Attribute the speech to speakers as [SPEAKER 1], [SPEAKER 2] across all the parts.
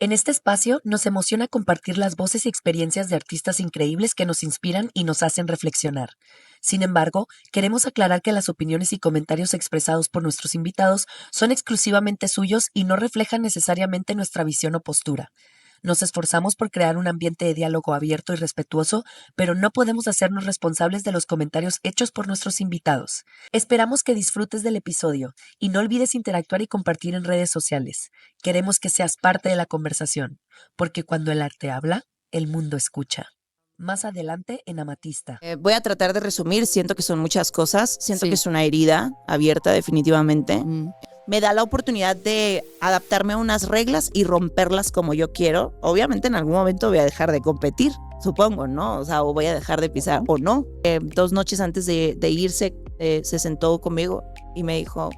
[SPEAKER 1] En este espacio nos emociona compartir las voces y experiencias de artistas increíbles que nos inspiran y nos hacen reflexionar. Sin embargo, queremos aclarar que las opiniones y comentarios expresados por nuestros invitados son exclusivamente suyos y no reflejan necesariamente nuestra visión o postura. Nos esforzamos por crear un ambiente de diálogo abierto y respetuoso, pero no podemos hacernos responsables de los comentarios hechos por nuestros invitados. Esperamos que disfrutes del episodio y no olvides interactuar y compartir en redes sociales. Queremos que seas parte de la conversación, porque cuando el arte habla, el mundo escucha. Más adelante en Amatista.
[SPEAKER 2] Voy a tratar de resumir, siento que son muchas cosas, siento
[SPEAKER 3] Sí.
[SPEAKER 2] que es una herida abierta definitivamente.
[SPEAKER 3] Mm.
[SPEAKER 2] Me da la oportunidad de adaptarme a unas reglas y romperlas como yo quiero. Obviamente en algún momento voy a dejar de competir, supongo, ¿no? O sea, o voy a dejar de pisar o no. 2 noches antes de irse, se sentó conmigo y me dijo,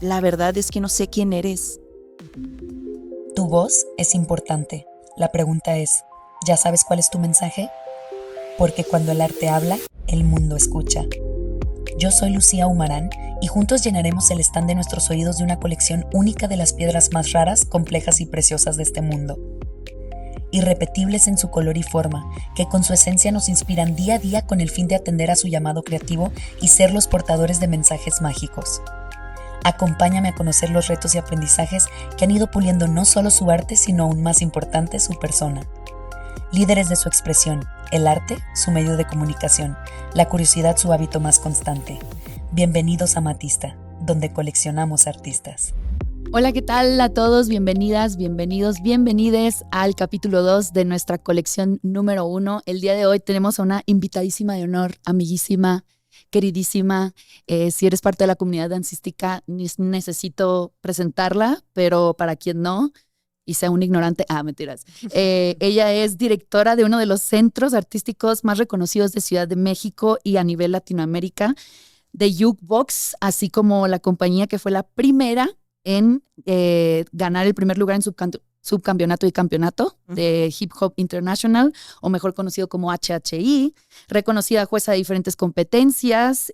[SPEAKER 2] la verdad es que no sé quién eres.
[SPEAKER 1] Tu voz es importante. La pregunta es, ¿ya sabes cuál es tu mensaje? Porque cuando el arte habla, el mundo escucha. Yo soy Lucía Humarán y juntos llenaremos el stand de nuestros oídos de una colección única de las piedras más raras, complejas y preciosas de este mundo. Irrepetibles en su color y forma, que con su esencia nos inspiran día a día con el fin de atender a su llamado creativo y ser los portadores de mensajes mágicos. Acompáñame a conocer los retos y aprendizajes que han ido puliendo no solo su arte, sino aún más importante, su persona. Líderes de su expresión, el arte, su medio de comunicación, la curiosidad, su hábito más constante. Bienvenidos a Amatista, donde coleccionamos artistas.
[SPEAKER 3] Hola, ¿qué tal a todos? Bienvenidas, bienvenidos, bienvenides al capítulo 2 de nuestra colección número 1. El día de hoy tenemos a una invitadísima de honor, amiguísima, queridísima. Si eres parte de la comunidad dancística, necesito presentarla, pero para quien no y sea un ignorante, mentiras. Ella es directora de uno de los centros artísticos más reconocidos de Ciudad de México y a nivel Latinoamérica, de Jukebox, así como la compañía que fue la primera en ganar el primer lugar en subcampeonato y campeonato de Hip Hop International, o mejor conocido como HHI, reconocida jueza de diferentes competencias,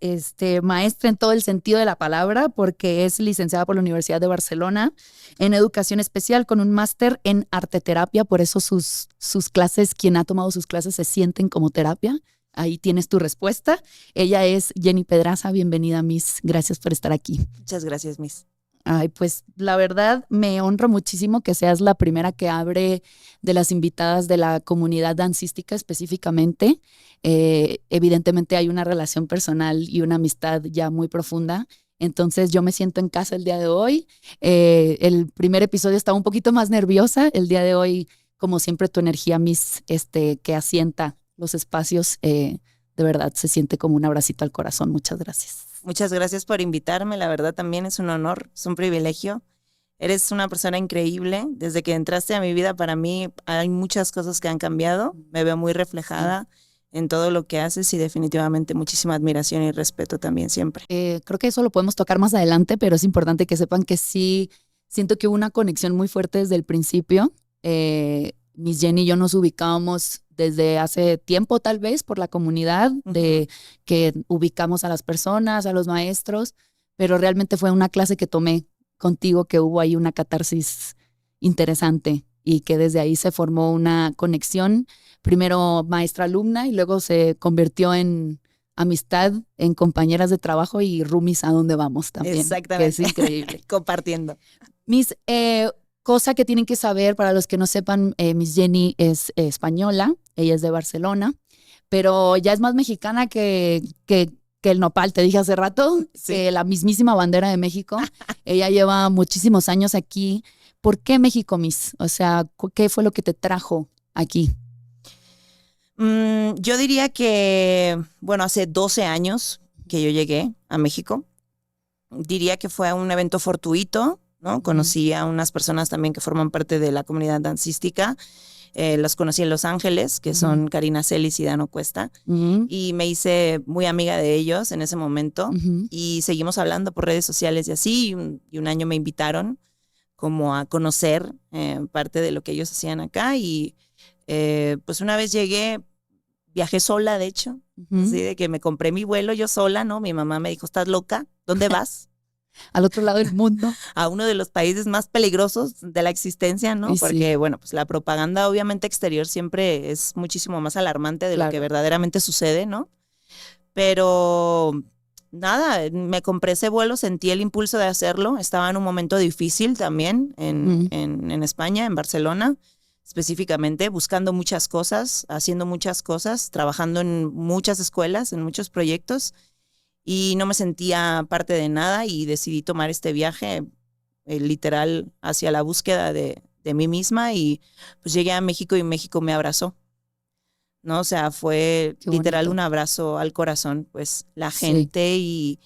[SPEAKER 3] maestra en todo el sentido de la palabra, porque es licenciada por la Universidad de Barcelona en educación especial con un máster en arteterapia, por eso sus clases, quien ha tomado sus clases se sienten como terapia. Ahí tienes tu respuesta. Ella es Jenny Pedraza, bienvenida, Miss. Gracias por estar aquí.
[SPEAKER 2] Muchas gracias, Miss.
[SPEAKER 3] Ay, pues la verdad me honra muchísimo que seas la primera que abre de las invitadas de la comunidad dancística específicamente. Evidentemente hay una relación personal y una amistad ya muy profunda. Entonces yo me siento en casa el día de hoy. El primer episodio estaba un poquito más nerviosa. El día de hoy, como siempre, tu energía, Miss, que asienta los espacios, de verdad se siente como un abracito al corazón. Muchas gracias.
[SPEAKER 2] Muchas gracias por invitarme, la verdad también es un honor, es un privilegio. Eres una persona increíble, desde que entraste a mi vida para mí hay muchas cosas que han cambiado, me veo muy reflejada en todo lo que haces y definitivamente muchísima admiración y respeto también siempre.
[SPEAKER 3] Creo que eso lo podemos tocar más adelante, pero es importante que sepan que sí, siento que hubo una conexión muy fuerte desde el principio. Miss Jenny y yo nos ubicábamos desde hace tiempo tal vez por la comunidad de que ubicamos a las personas, a los maestros, pero realmente fue una clase que tomé contigo que hubo ahí una catarsis interesante y que desde ahí se formó una conexión, primero maestra-alumna y luego se convirtió en amistad, en compañeras de trabajo y roomies a donde vamos también.
[SPEAKER 2] Exactamente.
[SPEAKER 3] Que es increíble.
[SPEAKER 2] Compartiendo.
[SPEAKER 3] Miss, cosa que tienen que saber, para los que no sepan, Miss Jenny es española, ella es de Barcelona, pero ya es más mexicana que el nopal, te dije hace rato,
[SPEAKER 2] Sí.
[SPEAKER 3] que la mismísima bandera de México. Ella lleva muchísimos años aquí. ¿Por qué México, Miss? O sea, ¿qué fue lo que te trajo aquí?
[SPEAKER 2] Yo diría que, bueno, hace 12 años que yo llegué a México. Diría que fue un evento fortuito, ¿no? Conocí a unas personas también que forman parte de la comunidad dancística. Las conocí en Los Ángeles, que son Karina Celis y Dano Cuesta. Y me hice muy amiga de ellos en ese momento. Y seguimos hablando por redes sociales y así. Y un año me invitaron como a conocer parte de lo que ellos hacían acá. Y pues una vez llegué, viajé sola, de hecho. Así de que me compré mi vuelo yo sola, ¿no? Mi mamá me dijo, ¿estás loca? ¿Dónde vas?
[SPEAKER 3] al otro lado del mundo.
[SPEAKER 2] a uno de los países más peligrosos de la existencia, ¿no?
[SPEAKER 3] Y sí.
[SPEAKER 2] Porque, bueno, pues la propaganda obviamente exterior siempre es muchísimo más alarmante de
[SPEAKER 3] Claro.
[SPEAKER 2] lo que verdaderamente sucede, ¿no? Pero nada, me compré ese vuelo, sentí el impulso de hacerlo. Estaba en un momento difícil también en España, en Barcelona, específicamente, buscando muchas cosas, haciendo muchas cosas, trabajando en muchas escuelas, en muchos proyectos, y no me sentía parte de nada y decidí tomar este viaje literal hacia la búsqueda de mí misma y pues llegué a México y México me abrazó. ¿No? O sea, fue
[SPEAKER 3] Qué
[SPEAKER 2] literal
[SPEAKER 3] bonito.
[SPEAKER 2] un abrazo al corazón, pues la
[SPEAKER 3] Sí.
[SPEAKER 2] gente y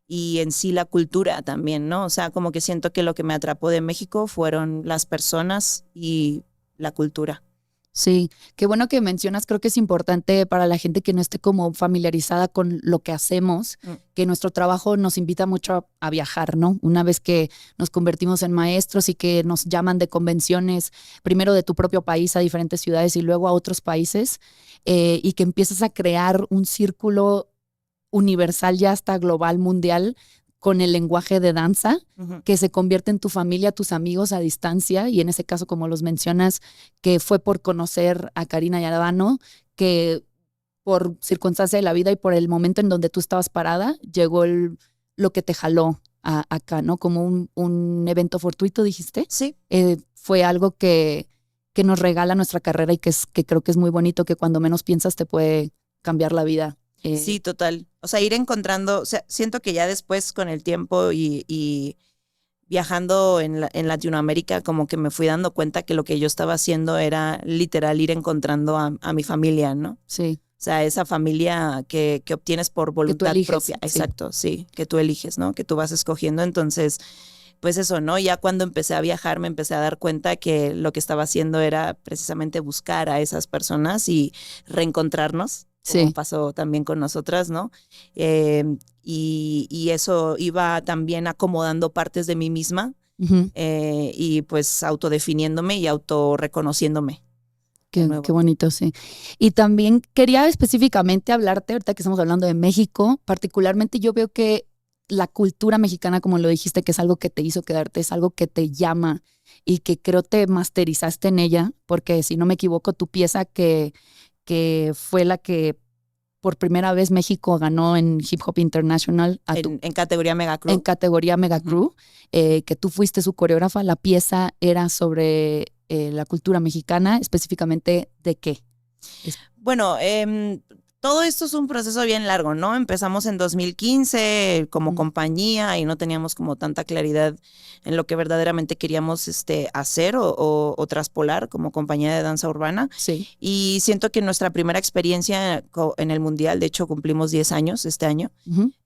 [SPEAKER 2] en sí la cultura también, ¿no? O sea, como que siento que lo que me atrapó de México fueron las personas y la cultura.
[SPEAKER 3] Sí, qué bueno que mencionas, creo que es importante para la gente que no esté como familiarizada con lo que hacemos, que nuestro trabajo nos invita mucho a viajar, ¿no? Una vez que nos convertimos en maestros y que nos llaman de convenciones, primero de tu propio país a diferentes ciudades y luego a otros países, y que empiezas a crear un círculo universal, ya hasta global, mundial, con el lenguaje de danza, que se convierte en tu familia, tus amigos a distancia, y en ese caso, como los mencionas, que fue por conocer a Karina Yaravano, que por circunstancia de la vida y por el momento en donde tú estabas parada, llegó lo que te jaló acá, ¿no? Como un evento fortuito, dijiste.
[SPEAKER 2] Sí.
[SPEAKER 3] Fue algo que nos regala nuestra carrera y que creo que es muy bonito, que cuando menos piensas te puede cambiar la vida.
[SPEAKER 2] Sí, total. O sea, ir encontrando, o sea, siento que ya después con el tiempo y viajando en Latinoamérica, como que me fui dando cuenta que lo que yo estaba haciendo era literal ir encontrando a mi familia, ¿no?
[SPEAKER 3] Sí.
[SPEAKER 2] O sea, esa familia que obtienes por voluntad
[SPEAKER 3] eliges,
[SPEAKER 2] propia.
[SPEAKER 3] sí.
[SPEAKER 2] Exacto, sí, que tú eliges, ¿no? Que tú vas escogiendo. Entonces, pues eso, ¿no? Ya cuando empecé a viajar me empecé a dar cuenta que lo que estaba haciendo era precisamente buscar a esas personas y reencontrarnos, como
[SPEAKER 3] Sí.
[SPEAKER 2] pasó también con nosotras, ¿no? Y eso iba también acomodando partes de mí misma y pues autodefiniéndome y autorreconociéndome.
[SPEAKER 3] Qué bonito, sí. Y también quería específicamente hablarte, ahorita que estamos hablando de México, particularmente yo veo que la cultura mexicana, como lo dijiste, que es algo que te hizo quedarte, es algo que te llama y que creo te masterizaste en ella, porque si no me equivoco, tu pieza que fue la que por primera vez México ganó en Hip Hop International
[SPEAKER 2] en categoría Mega Crew.
[SPEAKER 3] En categoría Mega Crew, que tú fuiste su coreógrafa. La pieza era sobre la cultura mexicana, específicamente ¿de qué?
[SPEAKER 2] Bueno, todo esto es un proceso bien largo, ¿no? Empezamos en 2015 como compañía y no teníamos como tanta claridad en lo que verdaderamente queríamos hacer o traspolar como compañía de danza urbana.
[SPEAKER 3] Sí.
[SPEAKER 2] Y siento que nuestra primera experiencia en el Mundial, de hecho cumplimos 10 años este año,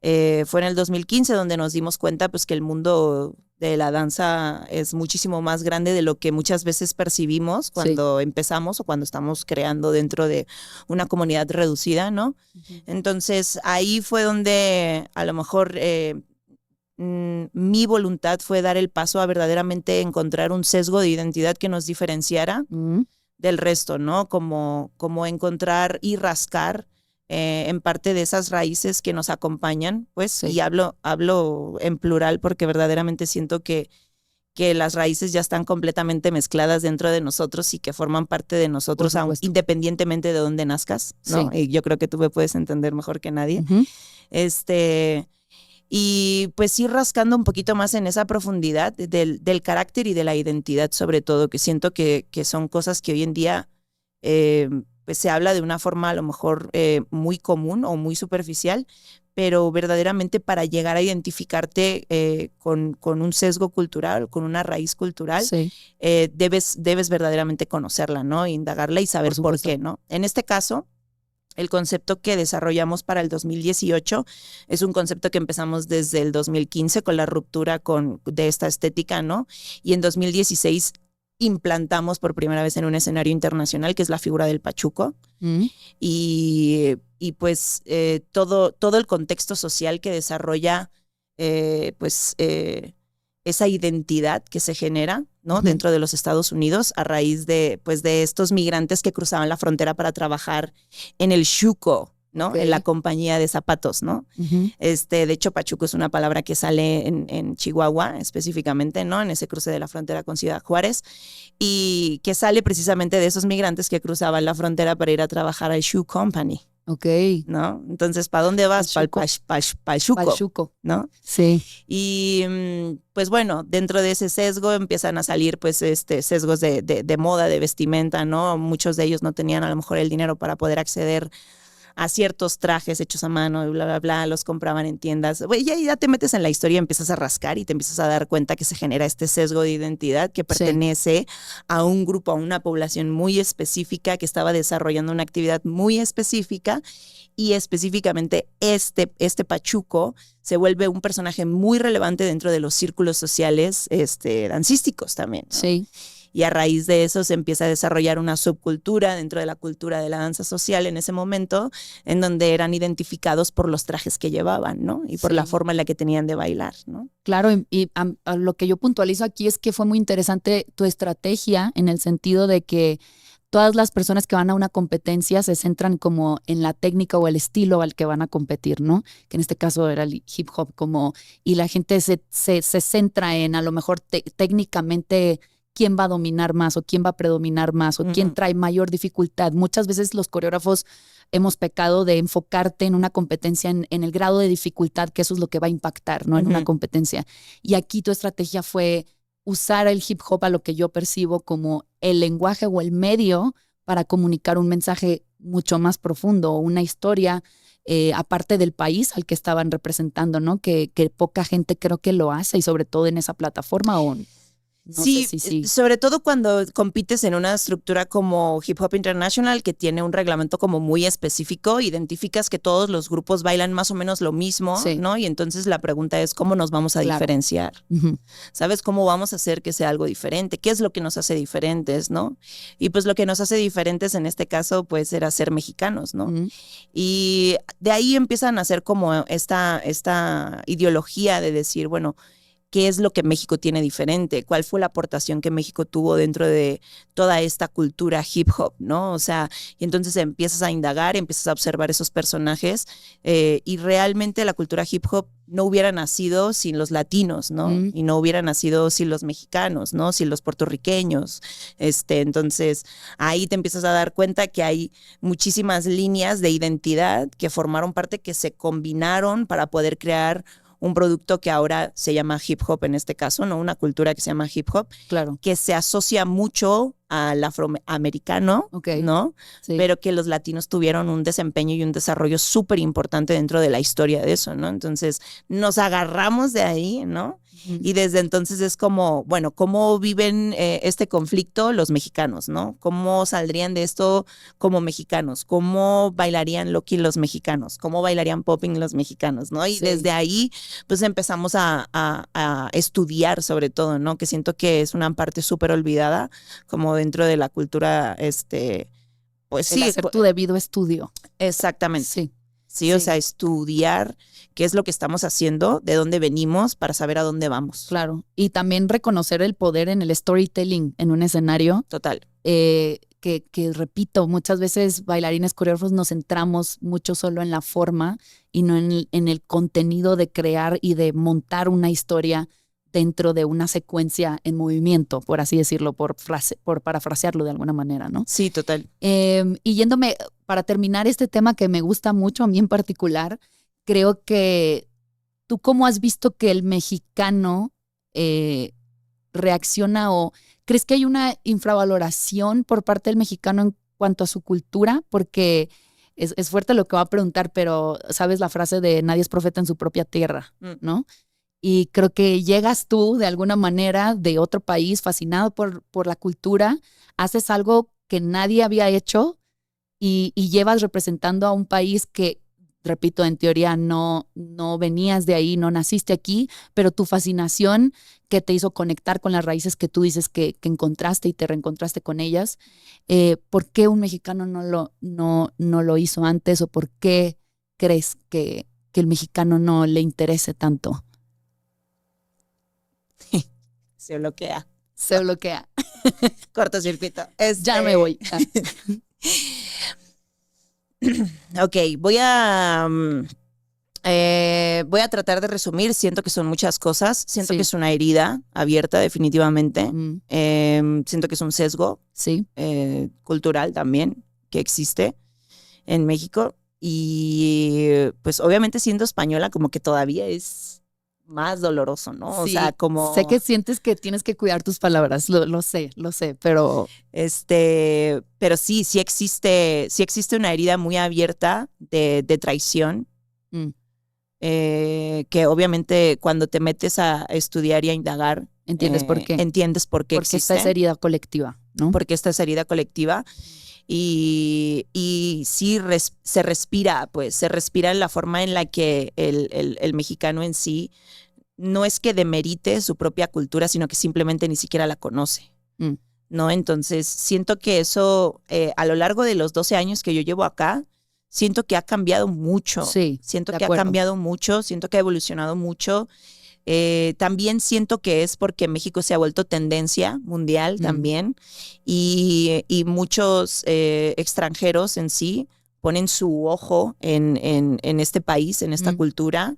[SPEAKER 2] fue en el 2015 donde nos dimos cuenta pues que el mundo de la danza es muchísimo más grande de lo que muchas veces percibimos cuando empezamos o cuando estamos creando dentro de una comunidad reducida, ¿no? Entonces ahí fue donde a lo mejor mi voluntad fue dar el paso a verdaderamente encontrar un sesgo de identidad que nos diferenciara del resto, ¿no? Como encontrar y rascar en parte de esas raíces que nos acompañan, pues, y hablo en plural porque verdaderamente siento que las raíces ya están completamente mezcladas dentro de nosotros y que forman parte de nosotros independientemente de dónde nazcas, ¿no? Y yo creo que tú me puedes entender mejor que nadie. Y pues ir rascando un poquito más en esa profundidad del carácter y de la identidad, sobre todo, que siento que son cosas que hoy en día pues se habla de una forma a lo mejor muy común o muy superficial, pero verdaderamente para llegar a identificarte con un sesgo cultural, con una raíz cultural, debes verdaderamente conocerla, ¿no? Indagarla y saber por qué, ¿no? En este caso, el concepto que desarrollamos para el 2018 es un concepto que empezamos desde el 2015 con la ruptura de esta estética, ¿no? Y en 2016 implantamos por primera vez en un escenario internacional, que es la figura del pachuco. Y pues todo el contexto social que desarrolla esa identidad que se genera, ¿no? Dentro de los Estados Unidos a raíz de estos migrantes que cruzaban la frontera para trabajar en el Xuco, ¿no?
[SPEAKER 3] Ok.
[SPEAKER 2] En la compañía de zapatos, ¿no?
[SPEAKER 3] Ujú.
[SPEAKER 2] De hecho, pachuco es una palabra que sale en Chihuahua específicamente, ¿no? En ese cruce de la frontera con Ciudad Juárez, y que sale precisamente de esos migrantes que cruzaban la frontera para ir a trabajar al Shoe Company,
[SPEAKER 3] Ok.
[SPEAKER 2] ¿no? Entonces, ¿para dónde vas? Para el Pachuco,
[SPEAKER 3] Pachuco.
[SPEAKER 2] ¿no?
[SPEAKER 3] Sí.
[SPEAKER 2] Y pues bueno, dentro de ese sesgo empiezan a salir pues sesgos de moda, de vestimenta, ¿no? Muchos de ellos no tenían a lo mejor el dinero para poder acceder a ciertos trajes hechos a mano y bla, bla, bla, los compraban en tiendas. Güey, ya te metes en la historia y empiezas a rascar y te empiezas a dar cuenta que se genera este sesgo de identidad que pertenece a un grupo, a una población muy específica que estaba desarrollando una actividad muy específica, y específicamente este Pachuco se vuelve un personaje muy relevante dentro de los círculos sociales dancísticos también, ¿no?
[SPEAKER 3] Sí.
[SPEAKER 2] Y a raíz de eso se empieza a desarrollar una subcultura dentro de la cultura de la danza social en ese momento, en donde eran identificados por los trajes que llevaban, ¿no? Y por
[SPEAKER 3] Sí.
[SPEAKER 2] la forma en la que tenían de bailar, ¿no?
[SPEAKER 3] Claro, y a lo que yo puntualizo aquí es que fue muy interesante tu estrategia en el sentido de que todas las personas que van a una competencia se centran como en la técnica o el estilo al que van a competir, ¿no? Que en este caso era el hip hop, y la gente se centra en a lo mejor técnicamente quién va a dominar más o quién va a predominar más o quién trae mayor dificultad. Muchas veces los coreógrafos hemos pecado de enfocarte en una competencia en el grado de dificultad, que eso es lo que va a impactar, ¿no? En una competencia. Y aquí tu estrategia fue usar el hip hop, a lo que yo percibo como el lenguaje o el medio para comunicar un mensaje mucho más profundo, una historia aparte del país al que estaban representando, ¿no? Que poca gente creo que lo hace, y sobre todo en esa plataforma, o no
[SPEAKER 2] Sí,
[SPEAKER 3] sé si
[SPEAKER 2] sobre todo cuando compites en una estructura como Hip Hop International, que tiene un reglamento como muy específico, identificas que todos los grupos bailan más o menos lo mismo,
[SPEAKER 3] Sí.
[SPEAKER 2] ¿no? Y entonces la pregunta es, ¿cómo nos vamos a
[SPEAKER 3] Claro.
[SPEAKER 2] diferenciar?
[SPEAKER 3] Ujú.
[SPEAKER 2] ¿Sabes cómo vamos a hacer que sea algo diferente? ¿Qué es lo que nos hace diferentes, no? Y pues lo que nos hace diferentes en este caso, pues era ser mexicanos, ¿no?
[SPEAKER 3] Ujú.
[SPEAKER 2] Y de ahí empiezan a hacer como esta ideología de decir, bueno, ¿qué es lo que México tiene diferente? ¿Cuál fue la aportación que México tuvo dentro de toda esta cultura hip hop, ¿no? O sea, y entonces empiezas a indagar, empiezas a observar esos personajes, y realmente la cultura hip hop no hubiera nacido sin los latinos, ¿no? Y no hubiera nacido sin los mexicanos, ¿no? Sin los puertorriqueños. Entonces, ahí te empiezas a dar cuenta que hay muchísimas líneas de identidad que formaron parte, que se combinaron para poder crear un producto que ahora se llama hip hop en este caso, ¿no? Una cultura que se llama hip hop,
[SPEAKER 3] Claro.
[SPEAKER 2] que se asocia mucho al afroamericano,
[SPEAKER 3] Okay.
[SPEAKER 2] ¿no?
[SPEAKER 3] Sí.
[SPEAKER 2] Pero que los latinos tuvieron un desempeño y un desarrollo súper importante dentro de la historia de eso, ¿no? Entonces nos agarramos de ahí, ¿no? Y desde entonces es como, bueno, ¿cómo viven este conflicto los mexicanos, ¿no? ¿Cómo saldrían de esto como mexicanos? ¿Cómo bailarían Loki los mexicanos? ¿Cómo bailarían popping los mexicanos, ¿no? Y
[SPEAKER 3] Sí.
[SPEAKER 2] desde ahí pues empezamos a estudiar sobre todo, ¿no? Que siento que es una parte súper olvidada como dentro de la cultura, pues
[SPEAKER 3] El
[SPEAKER 2] sí.
[SPEAKER 3] hacer tu debido estudio.
[SPEAKER 2] Exactamente.
[SPEAKER 3] Sí.
[SPEAKER 2] Sí, o sea, estudiar qué es lo que estamos haciendo, de dónde venimos, para saber a dónde vamos.
[SPEAKER 3] Claro. Y también reconocer el poder en el storytelling en un escenario.
[SPEAKER 2] Total.
[SPEAKER 3] Que repito, muchas veces bailarines, coreógrafos nos centramos mucho solo en la forma y no en el contenido de crear y de montar una historia dentro de una secuencia en movimiento, por así decirlo, por parafrasearlo de alguna manera, ¿no?
[SPEAKER 2] Sí, total.
[SPEAKER 3] Y yéndome, para terminar este tema que me gusta mucho a mí en particular, creo que tú cómo has visto que el mexicano reacciona, o crees que hay una infravaloración por parte del mexicano en cuanto a su cultura, porque es fuerte lo que voy a preguntar, pero sabes la frase de nadie es profeta en su propia tierra, ¿no? Y creo que llegas tú de alguna manera de otro país fascinado por la cultura, haces algo que nadie había hecho y llevas representando a un país que, repito, en teoría no venías de ahí, no naciste aquí, pero tu fascinación que te hizo conectar con las raíces que tú dices que encontraste y te reencontraste con ellas, ¿por qué un mexicano no lo hizo antes, o por qué crees que el mexicano no le interese tanto?
[SPEAKER 2] Se bloquea.
[SPEAKER 3] Se bloquea.
[SPEAKER 2] Cortocircuito.
[SPEAKER 3] Ya me voy.
[SPEAKER 2] Ok, voy a tratar de resumir. Siento que son muchas cosas. Siento
[SPEAKER 3] Sí.
[SPEAKER 2] que es una herida abierta, definitivamente.
[SPEAKER 3] Mm,
[SPEAKER 2] Siento que es un sesgo
[SPEAKER 3] sí,
[SPEAKER 2] cultural también que existe en México. Y pues obviamente siendo española como que todavía es más doloroso, ¿no? O
[SPEAKER 3] sí.
[SPEAKER 2] sea, como
[SPEAKER 3] Sé que sientes que tienes que cuidar tus palabras, lo sé, pero
[SPEAKER 2] pero sí existe una herida muy abierta de traición.
[SPEAKER 3] mm,
[SPEAKER 2] Que obviamente cuando te metes a estudiar y a indagar,
[SPEAKER 3] entiendes por qué.
[SPEAKER 2] entiendes por qué
[SPEAKER 3] Porque está esa
[SPEAKER 2] existe,
[SPEAKER 3] herida colectiva, ¿no?
[SPEAKER 2] porque esta es herida colectiva y sí se respira en la forma en la que el mexicano en sí no es que demerite su propia cultura, sino que simplemente ni siquiera la conoce.
[SPEAKER 3] Mm,
[SPEAKER 2] ¿No? Entonces, siento que eso, a lo largo de los 12 años que yo llevo acá, siento que ha cambiado mucho.
[SPEAKER 3] sí,
[SPEAKER 2] Siento
[SPEAKER 3] de
[SPEAKER 2] que ha
[SPEAKER 3] acuerdo.
[SPEAKER 2] cambiado mucho, siento que ha evolucionado mucho. También siento que es porque México se ha vuelto tendencia mundial también y muchos extranjeros en sí ponen su ojo en este país, en esta cultura,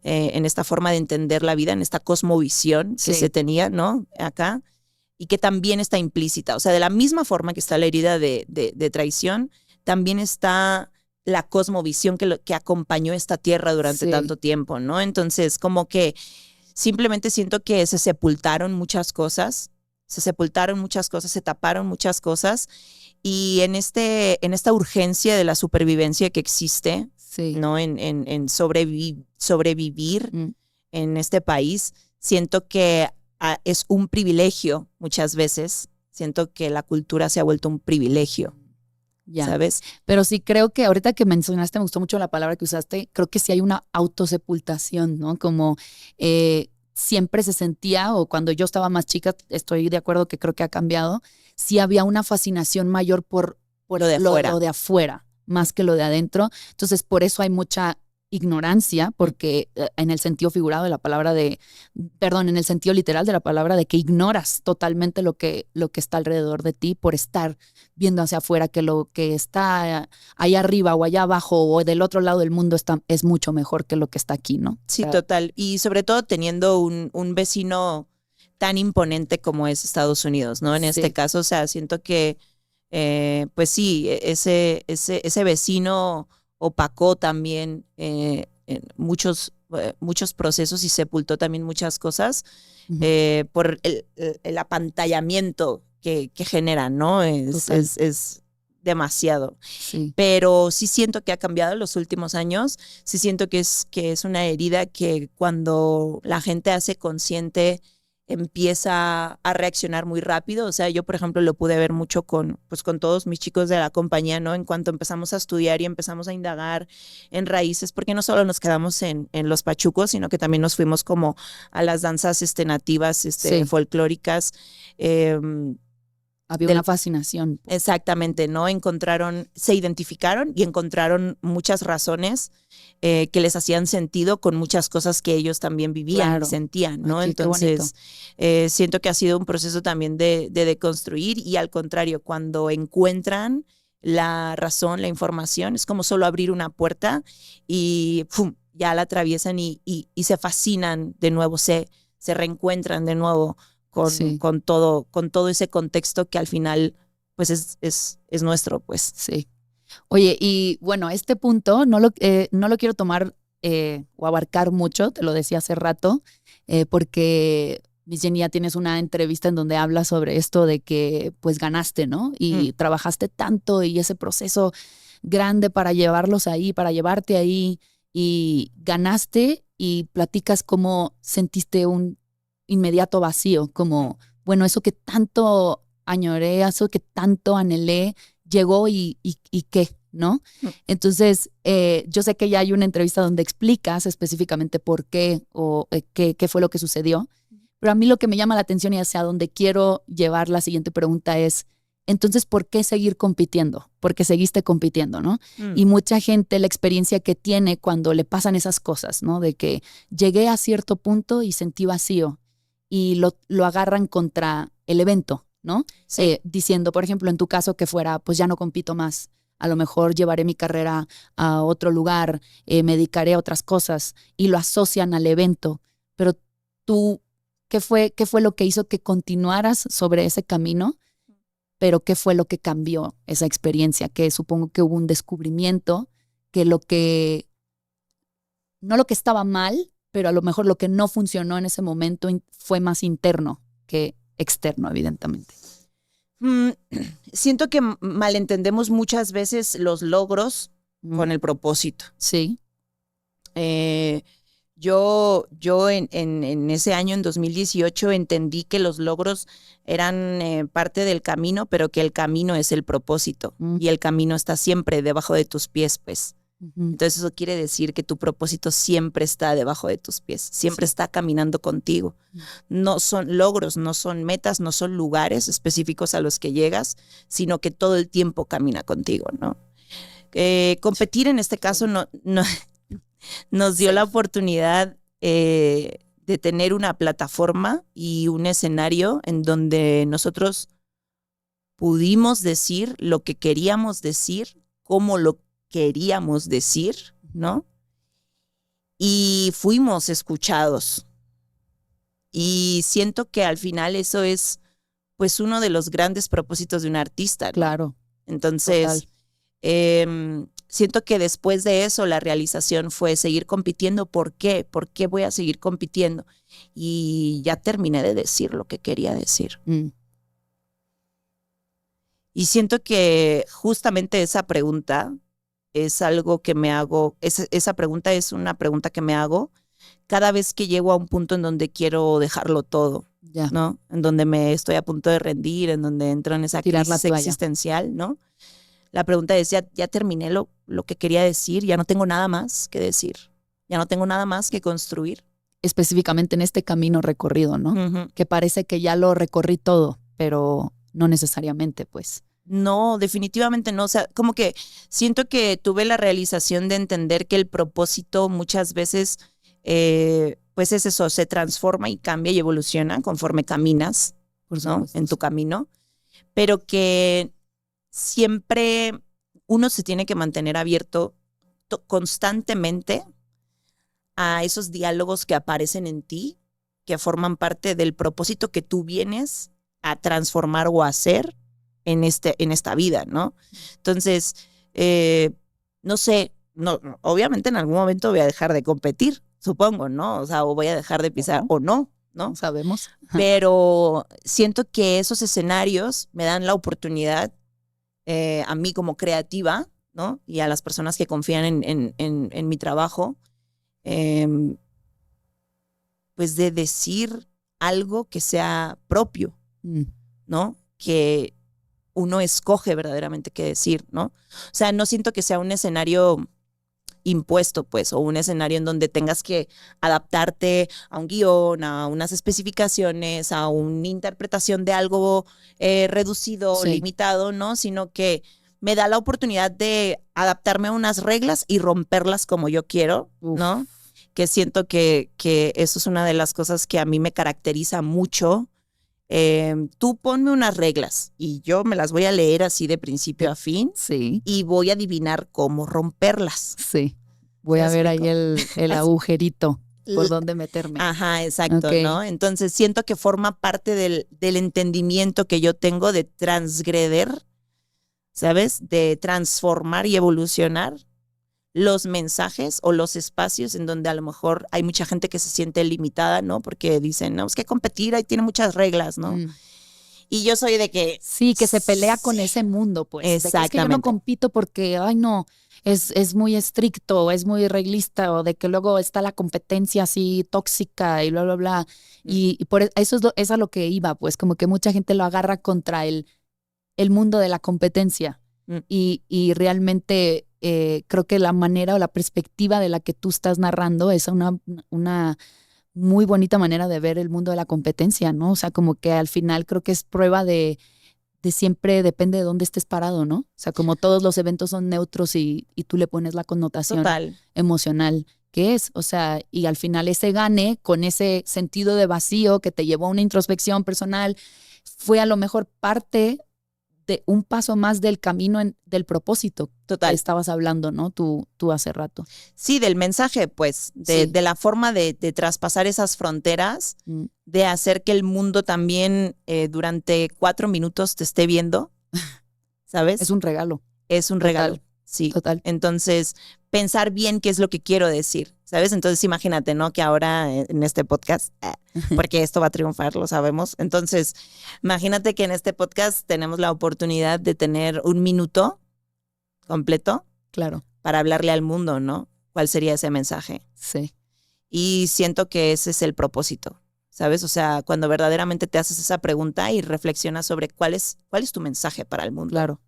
[SPEAKER 2] en esta forma de entender la vida, en esta cosmovisión que
[SPEAKER 3] Sí.
[SPEAKER 2] se tenía, ¿no? Acá y que también está implícita. O sea, de la misma forma que está la herida de traición, también está la cosmovisión que acompañó esta tierra durante
[SPEAKER 3] Sí.
[SPEAKER 2] tanto tiempo, ¿no? Entonces, como que simplemente siento que se sepultaron muchas cosas, se taparon muchas cosas y en esta urgencia de la supervivencia que existe,
[SPEAKER 3] Sí.
[SPEAKER 2] ¿no? En sobrevivir
[SPEAKER 3] Mm,
[SPEAKER 2] en este país, siento que es un privilegio muchas veces. Siento que la cultura se ha vuelto un privilegio,
[SPEAKER 3] ya.
[SPEAKER 2] ¿sabes?
[SPEAKER 3] Pero sí creo que ahorita que mencionaste, me gustó mucho la palabra que usaste, creo que sí hay una autosepultación, ¿no? Como siempre se sentía, o cuando yo estaba más chica, estoy de acuerdo que creo que ha cambiado, sí había una fascinación mayor por
[SPEAKER 2] Lo de afuera.
[SPEAKER 3] lo de afuera, más que lo de adentro. Entonces, por eso hay mucha ignorancia, porque en el sentido figurado de la palabra en el sentido literal de la palabra, de que ignoras totalmente lo que está alrededor de ti por estar viendo hacia afuera, que lo que está allá arriba o allá abajo o del otro lado del mundo es mucho mejor que lo que está aquí, ¿no?
[SPEAKER 2] Sí,
[SPEAKER 3] O sea,
[SPEAKER 2] total. Y sobre todo teniendo un vecino tan imponente como es Estados Unidos, ¿no? En
[SPEAKER 3] Sí.
[SPEAKER 2] este caso, o sea, siento que, pues sí, ese vecino opacó también muchos procesos y sepultó también muchas cosas por el apantallamiento que generan, ¿no?
[SPEAKER 3] Total.
[SPEAKER 2] Es demasiado.
[SPEAKER 3] Sí.
[SPEAKER 2] Pero sí siento que ha cambiado en los últimos años, sí siento que es una herida que cuando la gente hace consciente empieza a reaccionar muy rápido. O sea, yo, por ejemplo, lo pude ver mucho con todos mis chicos de la compañía, ¿no? En cuanto empezamos a estudiar y empezamos a indagar en raíces, porque no solo nos quedamos en los pachucos, sino que también nos fuimos como a las danzas nativas,
[SPEAKER 3] Sí.
[SPEAKER 2] folclóricas.
[SPEAKER 3] Había
[SPEAKER 2] del-
[SPEAKER 3] una fascinación.
[SPEAKER 2] Exactamente, ¿no? Se identificaron y encontraron muchas razones que les hacían sentido con muchas cosas que ellos también vivían
[SPEAKER 3] Claro.
[SPEAKER 2] y sentían, ¿no?
[SPEAKER 3] Ay, qué bonito.
[SPEAKER 2] Entonces, siento que ha sido un proceso también de deconstruir y al contrario, cuando encuentran la razón, la información, es como solo abrir una puerta y ¡pum! Ya la atraviesan y se fascinan de nuevo, se reencuentran de nuevo
[SPEAKER 3] Sí.
[SPEAKER 2] con todo ese contexto que al final pues es nuestro, pues.
[SPEAKER 3] Sí. Oye, y bueno, este punto no lo quiero tomar o abarcar mucho, te lo decía hace rato, porque Miss Jenny, ya tienes una entrevista en donde hablas sobre esto de que pues ganaste, ¿no? Y trabajaste tanto y ese proceso grande para llevarlos ahí, para llevarte ahí y ganaste y platicas cómo sentiste un inmediato vacío, como, bueno, eso que tanto añoré, eso que tanto anhelé, llegó y qué, ¿no? Entonces, yo sé que ya hay una entrevista donde explicas específicamente por qué o qué fue lo que sucedió, pero a mí lo que me llama la atención y hacia donde quiero llevar la siguiente pregunta es, entonces, ¿por qué seguir compitiendo? Porque seguiste compitiendo, ¿no? Y mucha gente, la experiencia que tiene cuando le pasan esas cosas, ¿no? De que llegué a cierto punto y sentí vacío y lo agarran contra el evento, ¿no?
[SPEAKER 2] Sí.
[SPEAKER 3] Diciendo, por ejemplo, en tu caso que fuera, pues ya no compito más a lo mejor llevaré mi carrera a otro lugar, me dedicaré a otras cosas y lo asocian al evento. Pero tú, ¿qué fue lo que hizo que continuaras sobre ese camino? Pero ¿qué fue lo que cambió esa experiencia? Que supongo que hubo un descubrimiento, que no lo que estaba mal, pero a lo mejor lo que no funcionó en ese momento fue más interno que externo, evidentemente.
[SPEAKER 2] Siento que malentendemos muchas veces los logros con el propósito.
[SPEAKER 3] Sí.
[SPEAKER 2] Yo en ese año, en 2018, entendí que los logros eran parte del camino, pero que el camino es el propósito y el camino está siempre debajo de tus pies, pues. Entonces eso quiere decir que tu propósito siempre está debajo de tus pies, siempre está caminando contigo. No son logros, no son metas, no son lugares específicos a los que llegas, sino que todo el tiempo camina contigo, ¿no? Competir en este caso nos dio la oportunidad de tener una plataforma y un escenario en donde nosotros pudimos decir lo que queríamos decir, cómo lo queríamos decir, ¿no? Y fuimos escuchados. Y siento que al final eso es, pues, uno de los grandes propósitos de un artista, ¿no?
[SPEAKER 3] Claro.
[SPEAKER 2] Entonces, siento que después de eso la realización fue seguir compitiendo. ¿Por qué? ¿Por qué voy a seguir compitiendo? Y ya terminé de decir lo que quería decir. Y siento que justamente esa pregunta es algo que me hago, esa pregunta es una pregunta que me hago cada vez que llego a un punto en donde quiero dejarlo todo, ¿no? En donde me estoy a punto de rendir, en donde entro en esa crisis existencial, ¿no? La pregunta es, ya terminé lo que quería decir, ya no tengo nada más que decir, ya no tengo nada más que construir.
[SPEAKER 3] Específicamente en este camino recorrido, ¿no? Que parece que ya lo recorrí todo, pero no necesariamente, pues.
[SPEAKER 2] No, definitivamente no. O sea, como que siento que tuve la realización de entender que el propósito muchas veces, pues es eso, se transforma y cambia y evoluciona conforme caminas, ¿no? En tu camino, pero que siempre uno se tiene que mantener abierto constantemente a esos diálogos que aparecen en ti, que forman parte del propósito que tú vienes a transformar o a hacer en esta vida, ¿no? Entonces, no sé, obviamente en algún momento voy a dejar de competir, supongo, ¿no? O sea, o voy a dejar de pisar o no, ¿no?
[SPEAKER 3] No sabemos.
[SPEAKER 2] Pero siento que esos escenarios me dan la oportunidad a mí como creativa, ¿no? Y a las personas que confían en mi trabajo, pues de decir algo que sea propio, ¿no? Que uno escoge verdaderamente qué decir, ¿no? O sea, no siento que sea un escenario impuesto, pues, o un escenario en donde tengas que adaptarte a un guión, a unas especificaciones, a una interpretación de algo reducido, limitado, ¿no? Sino que me da la oportunidad de adaptarme a unas reglas y romperlas como yo quiero, ¿no? Que siento que eso es una de las cosas que a mí me caracteriza mucho. Tú ponme unas reglas y yo me las voy a leer así de principio a fin y voy a adivinar cómo romperlas.
[SPEAKER 3] Sí, voy a ver ahí el agujerito por dónde meterme.
[SPEAKER 2] Ajá, exacto, ¿no? Entonces siento que forma parte del entendimiento que yo tengo de transgreder, ¿sabes? De transformar y evolucionar los mensajes o los espacios en donde a lo mejor hay mucha gente que se siente limitada, ¿no? Porque dicen, no, es que competir ahí tiene muchas reglas, ¿no? Y yo soy de que...
[SPEAKER 3] Sí, que se pelea con ese mundo, pues.
[SPEAKER 2] Exactamente.
[SPEAKER 3] Es que yo no compito porque, ay, no, es muy estricto, es muy reglista, o de que luego está la competencia así tóxica y bla, bla, bla. Y por eso es a lo que iba, pues, como que mucha gente lo agarra contra el mundo de la competencia. Y realmente creo que la manera o la perspectiva de la que tú estás narrando es una muy bonita manera de ver el mundo de la competencia, ¿no? O sea, como que al final creo que es prueba de siempre depende de dónde estés parado, ¿no? O sea, como todos los eventos son neutros y tú le pones la connotación emocional que es. O sea, y al final ese gane con ese sentido de vacío que te llevó a una introspección personal fue a lo mejor parte de un paso más del camino del propósito.
[SPEAKER 2] Total.
[SPEAKER 3] Estabas hablando, ¿no? Tú hace rato.
[SPEAKER 2] Sí, del mensaje, pues,
[SPEAKER 3] Sí.
[SPEAKER 2] de la forma de traspasar esas fronteras, de hacer que el mundo también durante 4 minutos te esté viendo, ¿sabes?
[SPEAKER 3] Es un regalo.
[SPEAKER 2] Es un
[SPEAKER 3] Total.
[SPEAKER 2] regalo, sí.
[SPEAKER 3] Total.
[SPEAKER 2] Entonces, pensar bien qué es lo que quiero decir, ¿sabes? Entonces, imagínate, ¿no? Que ahora en este podcast, porque esto va a triunfar, lo sabemos. Entonces, imagínate que en este podcast tenemos la oportunidad de tener 1 minuto completo
[SPEAKER 3] Claro.
[SPEAKER 2] para hablarle al mundo, ¿no? ¿Cuál sería ese mensaje?
[SPEAKER 3] Sí.
[SPEAKER 2] Y siento que ese es el propósito, ¿sabes? O sea, cuando verdaderamente te haces esa pregunta y reflexionas sobre cuál es tu mensaje para el mundo.
[SPEAKER 3] Claro.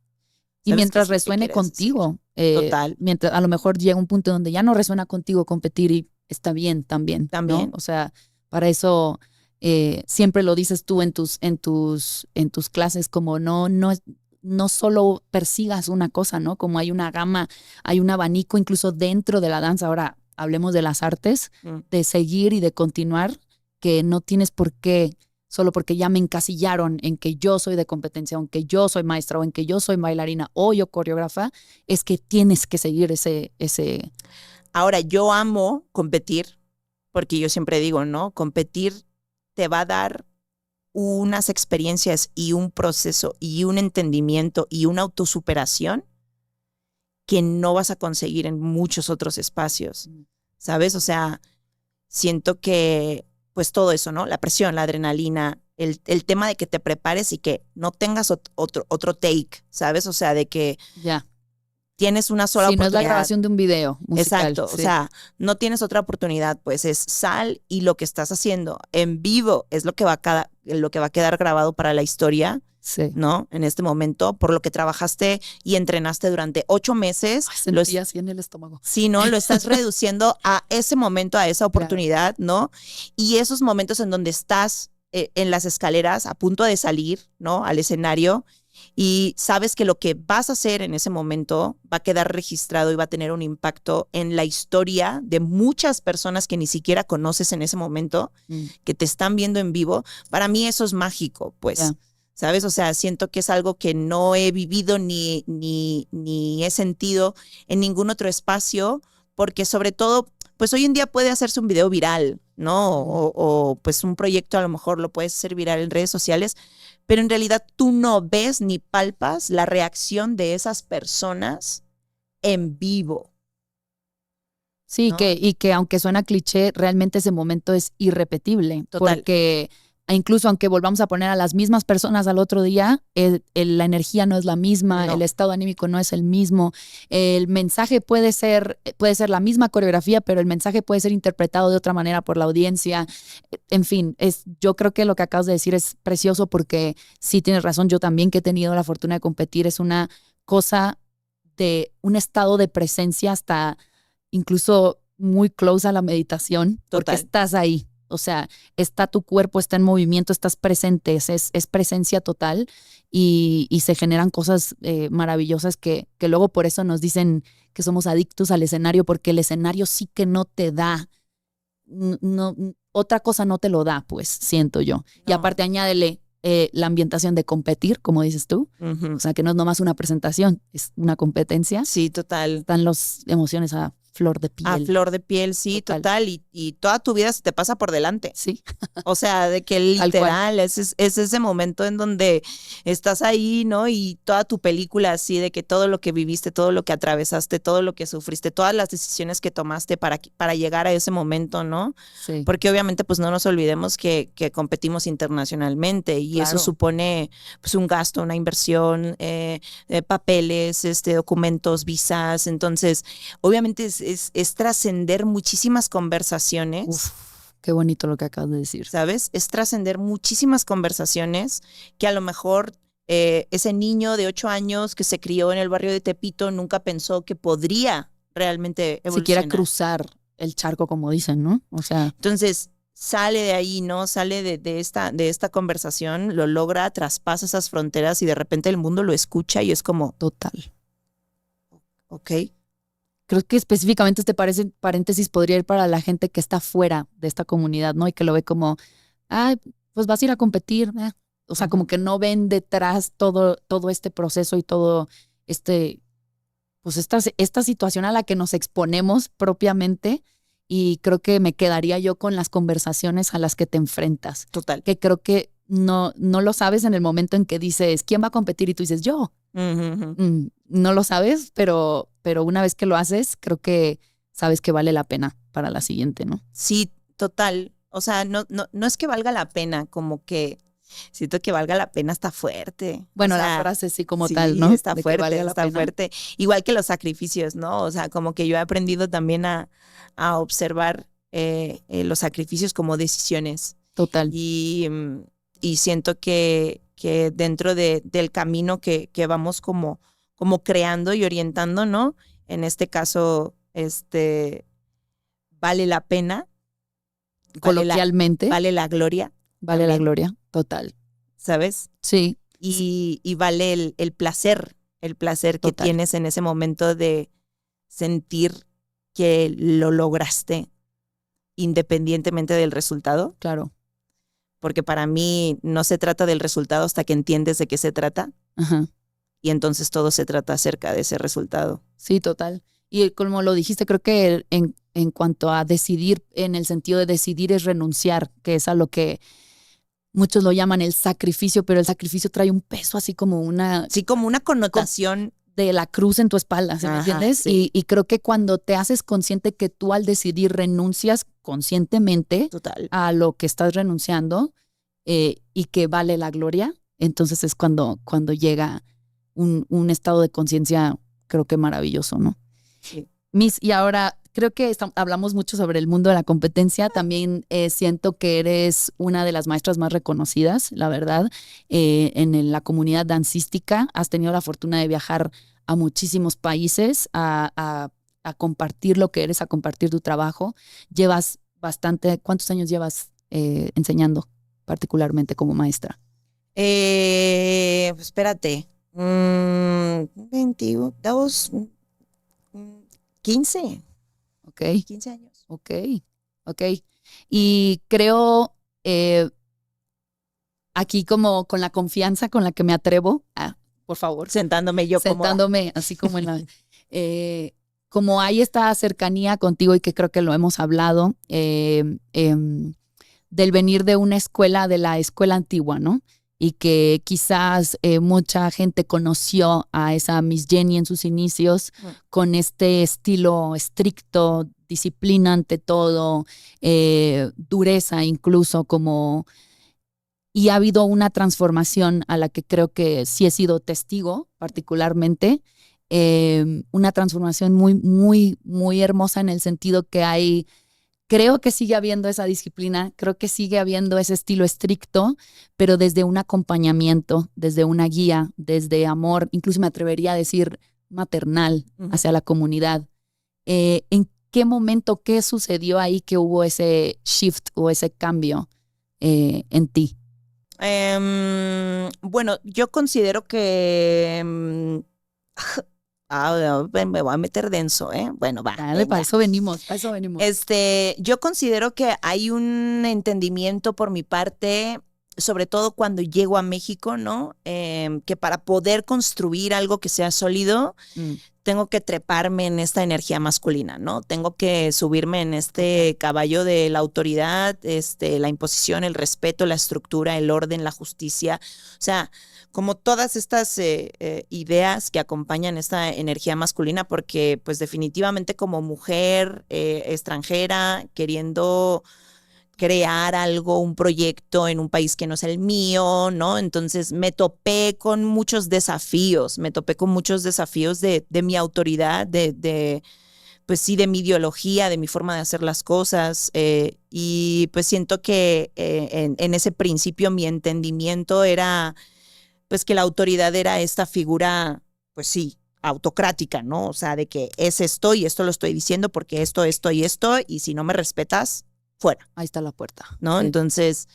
[SPEAKER 3] Y
[SPEAKER 2] ¿Sabes
[SPEAKER 3] mientras
[SPEAKER 2] qué es lo que
[SPEAKER 3] resuene
[SPEAKER 2] quieres
[SPEAKER 3] contigo,
[SPEAKER 2] Total.
[SPEAKER 3] mientras a lo mejor llega un punto donde ya no resuena contigo competir y está bien también.
[SPEAKER 2] También.
[SPEAKER 3] ¿No? O sea, para eso siempre lo dices tú en tus clases, como no solo persigas una cosa, ¿no? Como hay una gama, hay un abanico incluso dentro de la danza. Ahora hablemos de las artes, de seguir y de continuar, que no tienes por qué, solo porque ya me encasillaron en que yo soy de competencia, aunque yo soy maestra o en que yo soy bailarina o yo coreógrafa, es que tienes que seguir ese...
[SPEAKER 2] Ahora, yo amo competir, porque yo siempre digo, ¿no? Competir te va a dar unas experiencias y un proceso y un entendimiento y una autosuperación que no vas a conseguir en muchos otros espacios, ¿sabes? O sea, siento que pues todo eso, ¿no? La presión, la adrenalina, el tema de que te prepares y que no tengas otro take, ¿sabes? O sea, de que
[SPEAKER 3] Ya.
[SPEAKER 2] tienes una sola
[SPEAKER 3] Sí, no
[SPEAKER 2] oportunidad.
[SPEAKER 3] es la grabación de un video musical.
[SPEAKER 2] Exacto,
[SPEAKER 3] Sí.
[SPEAKER 2] o sea, no tienes otra oportunidad, pues es sal y lo que estás haciendo en vivo es lo que va a quedar grabado para la historia,
[SPEAKER 3] Sí.
[SPEAKER 2] ¿no? En este momento, por lo que trabajaste y entrenaste durante 8 meses.
[SPEAKER 3] Ay, sentí así en el estómago.
[SPEAKER 2] Sí, ¿no? Lo estás reduciendo a ese momento, a esa oportunidad, ¿no? Y esos momentos en donde estás en las escaleras a punto de salir, ¿no? Al escenario y sabes que lo que vas a hacer en ese momento va a quedar registrado y va a tener un impacto en la historia de muchas personas que ni siquiera conoces en ese momento, que te están viendo en vivo. Para mí eso es mágico, pues.
[SPEAKER 3] Yeah.
[SPEAKER 2] ¿Sabes? O sea, siento que es algo que no he vivido ni he sentido en ningún otro espacio, porque sobre todo, pues hoy en día puede hacerse un video viral, ¿no? O pues un proyecto a lo mejor lo puedes hacer viral en redes sociales, pero en realidad tú no ves ni palpas la reacción de esas personas en vivo.
[SPEAKER 3] Sí,
[SPEAKER 2] ¿no?
[SPEAKER 3] y que aunque suena cliché, realmente ese momento es irrepetible.
[SPEAKER 2] Total.
[SPEAKER 3] Porque incluso aunque volvamos a poner a las mismas personas al otro día, la energía no es la misma,
[SPEAKER 2] No.
[SPEAKER 3] el estado anímico no es el mismo, el mensaje puede ser la misma coreografía, pero el mensaje puede ser interpretado de otra manera por la audiencia. En fin, yo creo que lo que acabas de decir es precioso porque sí tienes razón, yo también que he tenido la fortuna de competir, es una cosa de un estado de presencia hasta incluso muy close a la meditación, porque
[SPEAKER 2] Total.
[SPEAKER 3] estás ahí. O sea, está tu cuerpo, está en movimiento, estás presente, es presencia total y se generan cosas maravillosas que luego por eso nos dicen que somos adictos al escenario, porque el escenario sí que no te da, no, otra cosa no te lo da, pues siento yo.
[SPEAKER 2] No.
[SPEAKER 3] Y aparte añádele la ambientación de competir, como dices tú, o sea, que no es nomás una presentación, es una competencia.
[SPEAKER 2] Sí, total.
[SPEAKER 3] Están las emociones a flor de piel.
[SPEAKER 2] A flor de piel, sí, total. Y toda tu vida se te pasa por delante.
[SPEAKER 3] Sí.
[SPEAKER 2] O sea, de que literal es ese momento en donde estás ahí, ¿no? Y toda tu película así, de que todo lo que viviste, todo lo que atravesaste, todo lo que sufriste, todas las decisiones que tomaste para llegar a ese momento, ¿no?
[SPEAKER 3] Sí.
[SPEAKER 2] Porque obviamente pues no nos olvidemos que competimos internacionalmente y
[SPEAKER 3] Claro.
[SPEAKER 2] eso supone pues un gasto, una inversión, papeles, documentos, visas. Entonces, obviamente es trascender muchísimas conversaciones.
[SPEAKER 3] Uf, qué bonito lo que acabas de decir.
[SPEAKER 2] ¿Sabes? Es trascender muchísimas conversaciones que a lo mejor ese niño de 8 años que se crió en el barrio de Tepito nunca pensó que podría realmente evolucionar.
[SPEAKER 3] Siquiera cruzar el charco, como dicen, ¿no? O sea.
[SPEAKER 2] Entonces, sale de ahí, ¿no? Sale de esta conversación, lo logra, traspasa esas fronteras y de repente el mundo lo escucha y es como,
[SPEAKER 3] Total.
[SPEAKER 2] ok.
[SPEAKER 3] Creo que específicamente este paréntesis podría ir para la gente que está fuera de esta comunidad, ¿no? Y que lo ve como, pues vas a ir a competir, O sea, como que no ven detrás todo este proceso y todo pues esta situación a la que nos exponemos propiamente. Y creo que me quedaría yo con las conversaciones a las que te enfrentas.
[SPEAKER 2] Total.
[SPEAKER 3] Que creo que no lo sabes en el momento en que dices, ¿quién va a competir? Y tú dices, yo. No lo sabes, pero una vez que lo haces, creo que sabes que vale la pena para la siguiente, ¿no?
[SPEAKER 2] Sí, total. O sea, no es que valga la pena, como que siento que valga la pena está fuerte.
[SPEAKER 3] Bueno,
[SPEAKER 2] O sea,
[SPEAKER 3] la frase sí como
[SPEAKER 2] sí,
[SPEAKER 3] tal, ¿no?
[SPEAKER 2] está
[SPEAKER 3] De que
[SPEAKER 2] fuerte,
[SPEAKER 3] valga la
[SPEAKER 2] está
[SPEAKER 3] pena.
[SPEAKER 2] fuerte. Igual que los sacrificios, ¿no? O sea, como que yo he aprendido también a observar los sacrificios como decisiones.
[SPEAKER 3] Total.
[SPEAKER 2] Y siento que dentro del camino que vamos como creando y orientando, ¿no? En este caso, vale la pena.
[SPEAKER 3] Coloquialmente.
[SPEAKER 2] Vale la gloria.
[SPEAKER 3] Vale
[SPEAKER 2] también,
[SPEAKER 3] la gloria, total.
[SPEAKER 2] ¿sabes?
[SPEAKER 3] Sí.
[SPEAKER 2] Y vale el placer que
[SPEAKER 3] Total.
[SPEAKER 2] tienes en ese momento de sentir que lo lograste independientemente del resultado.
[SPEAKER 3] Claro.
[SPEAKER 2] Porque para mí no se trata del resultado hasta que entiendes de qué se trata.
[SPEAKER 3] Ajá.
[SPEAKER 2] Y entonces todo se trata acerca de ese resultado.
[SPEAKER 3] Sí, total. Y como lo dijiste, creo que en cuanto a decidir, en el sentido de decidir es renunciar, que es a lo que muchos lo llaman el sacrificio, pero el sacrificio trae un peso así como una...
[SPEAKER 2] Sí, como una connotación
[SPEAKER 3] de la cruz en tu espalda, ¿sí me entiendes?
[SPEAKER 2] Sí.
[SPEAKER 3] Y creo que cuando te haces consciente que tú al decidir renuncias conscientemente
[SPEAKER 2] total
[SPEAKER 3] a lo que estás renunciando y que vale la gloria, entonces es cuando llega un estado de conciencia, creo que maravilloso, ¿no?
[SPEAKER 2] Sí.
[SPEAKER 3] Miss, y ahora creo que hablamos mucho sobre el mundo de la competencia. También siento que eres una de las maestras más reconocidas, la verdad, en la comunidad dancística. Has tenido la fortuna de viajar a muchísimos países a compartir lo que eres, a compartir tu trabajo. Llevas bastante, ¿cuántos años llevas enseñando particularmente como maestra?
[SPEAKER 2] Espérate, 22, 15.
[SPEAKER 3] Ok.
[SPEAKER 2] 15 años.
[SPEAKER 3] Ok. Y creo aquí como con la confianza con la que me atrevo, por favor.
[SPEAKER 2] Sentándome yo
[SPEAKER 3] Sentándome así como en la... como hay esta cercanía contigo y que creo que lo hemos hablado, del venir de una escuela, de la escuela antigua, ¿no? Y que quizás mucha gente conoció a esa Miss Jenny en sus inicios con este estilo estricto, disciplina ante todo, dureza incluso como... Y ha habido una transformación a la que creo que sí he sido testigo particularmente, una transformación muy, muy, muy hermosa en el sentido que hay... Creo que sigue habiendo esa disciplina, creo que sigue habiendo ese estilo estricto, pero desde un acompañamiento, desde una guía, desde amor, incluso me atrevería a decir maternal hacia la comunidad. ¿En qué momento, qué sucedió ahí que hubo ese shift o ese cambio en ti?
[SPEAKER 2] Bueno, yo considero que... me voy a meter denso, ¿eh? Bueno, va.
[SPEAKER 3] Dale, para eso venimos, para eso venimos.
[SPEAKER 2] Yo considero que hay un entendimiento por mi parte, sobre todo cuando llego a México, ¿no? Que para poder construir algo que sea sólido, tengo que treparme en esta energía masculina, ¿no? Tengo que subirme en este caballo de la autoridad, la imposición, el respeto, la estructura, el orden, la justicia. O sea, como todas estas ideas que acompañan esta energía masculina, porque pues definitivamente como mujer extranjera, queriendo crear algo, un proyecto en un país que no es el mío, ¿no? Entonces me topé con muchos desafíos, de mi autoridad, pues sí, de mi ideología, de mi forma de hacer las cosas, y pues siento que en ese principio mi entendimiento era pues que la autoridad era esta figura, pues sí, autocrática, ¿no? O sea, de que es esto y esto lo estoy diciendo porque esto y esto, y si no me respetas, fuera.
[SPEAKER 3] Ahí está la puerta.
[SPEAKER 2] ¿No?
[SPEAKER 3] Sí.
[SPEAKER 2] Entonces,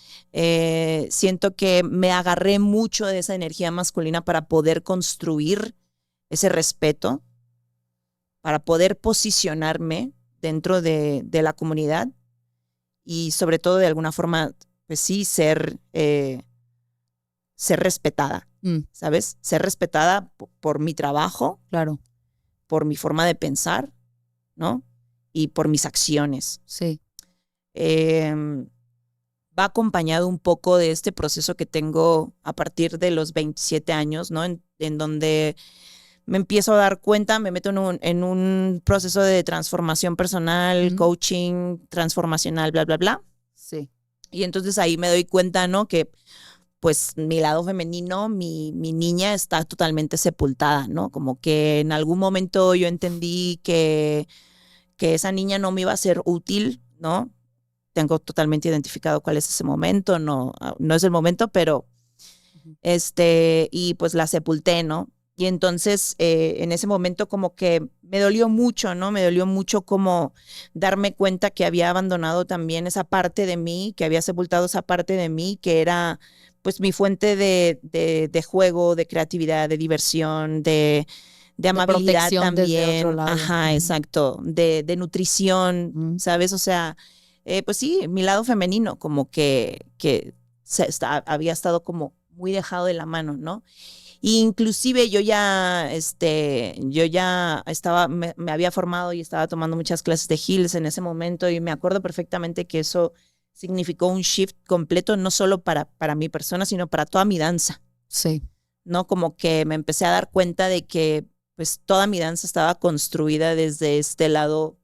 [SPEAKER 2] siento que me agarré mucho de esa energía masculina para poder construir ese respeto, para poder posicionarme dentro de la comunidad y sobre todo de alguna forma, pues sí, ser ser respetada, ¿sabes? Ser respetada por mi trabajo,
[SPEAKER 3] Claro.
[SPEAKER 2] por mi forma de pensar, ¿no? Y por mis acciones.
[SPEAKER 3] Sí.
[SPEAKER 2] Va acompañado un poco de este proceso que tengo a partir de los 27 años, ¿no? En donde me empiezo a dar cuenta, me meto en un proceso de transformación personal, coaching, transformacional, bla, bla, bla.
[SPEAKER 3] Sí.
[SPEAKER 2] Y entonces ahí me doy cuenta, ¿no? Que pues mi lado femenino, mi niña está totalmente sepultada, ¿no? Como que en algún momento yo entendí que esa niña no me iba a ser útil, ¿no? Tengo totalmente identificado cuál es ese momento, no es el momento, pero y pues la sepulté, ¿no? Y entonces en ese momento como que me dolió mucho, ¿no? Me dolió mucho como darme cuenta que había abandonado también esa parte de mí, que había sepultado esa parte de mí, que era pues mi fuente de juego, de creatividad, de diversión, de amabilidad también.
[SPEAKER 3] Desde otro lado.
[SPEAKER 2] Ajá, exacto. De nutrición, ¿sabes? O sea, pues sí, mi lado femenino como que había estado como muy dejado de la mano, ¿no? Inclusive yo ya estaba, me había formado y estaba tomando muchas clases de Heels en ese momento y me acuerdo perfectamente que eso significó un shift completo, no solo para mi persona, sino para toda mi danza.
[SPEAKER 3] Sí.
[SPEAKER 2] ¿No? Como que me empecé a dar cuenta de que pues toda mi danza estaba construida desde este lado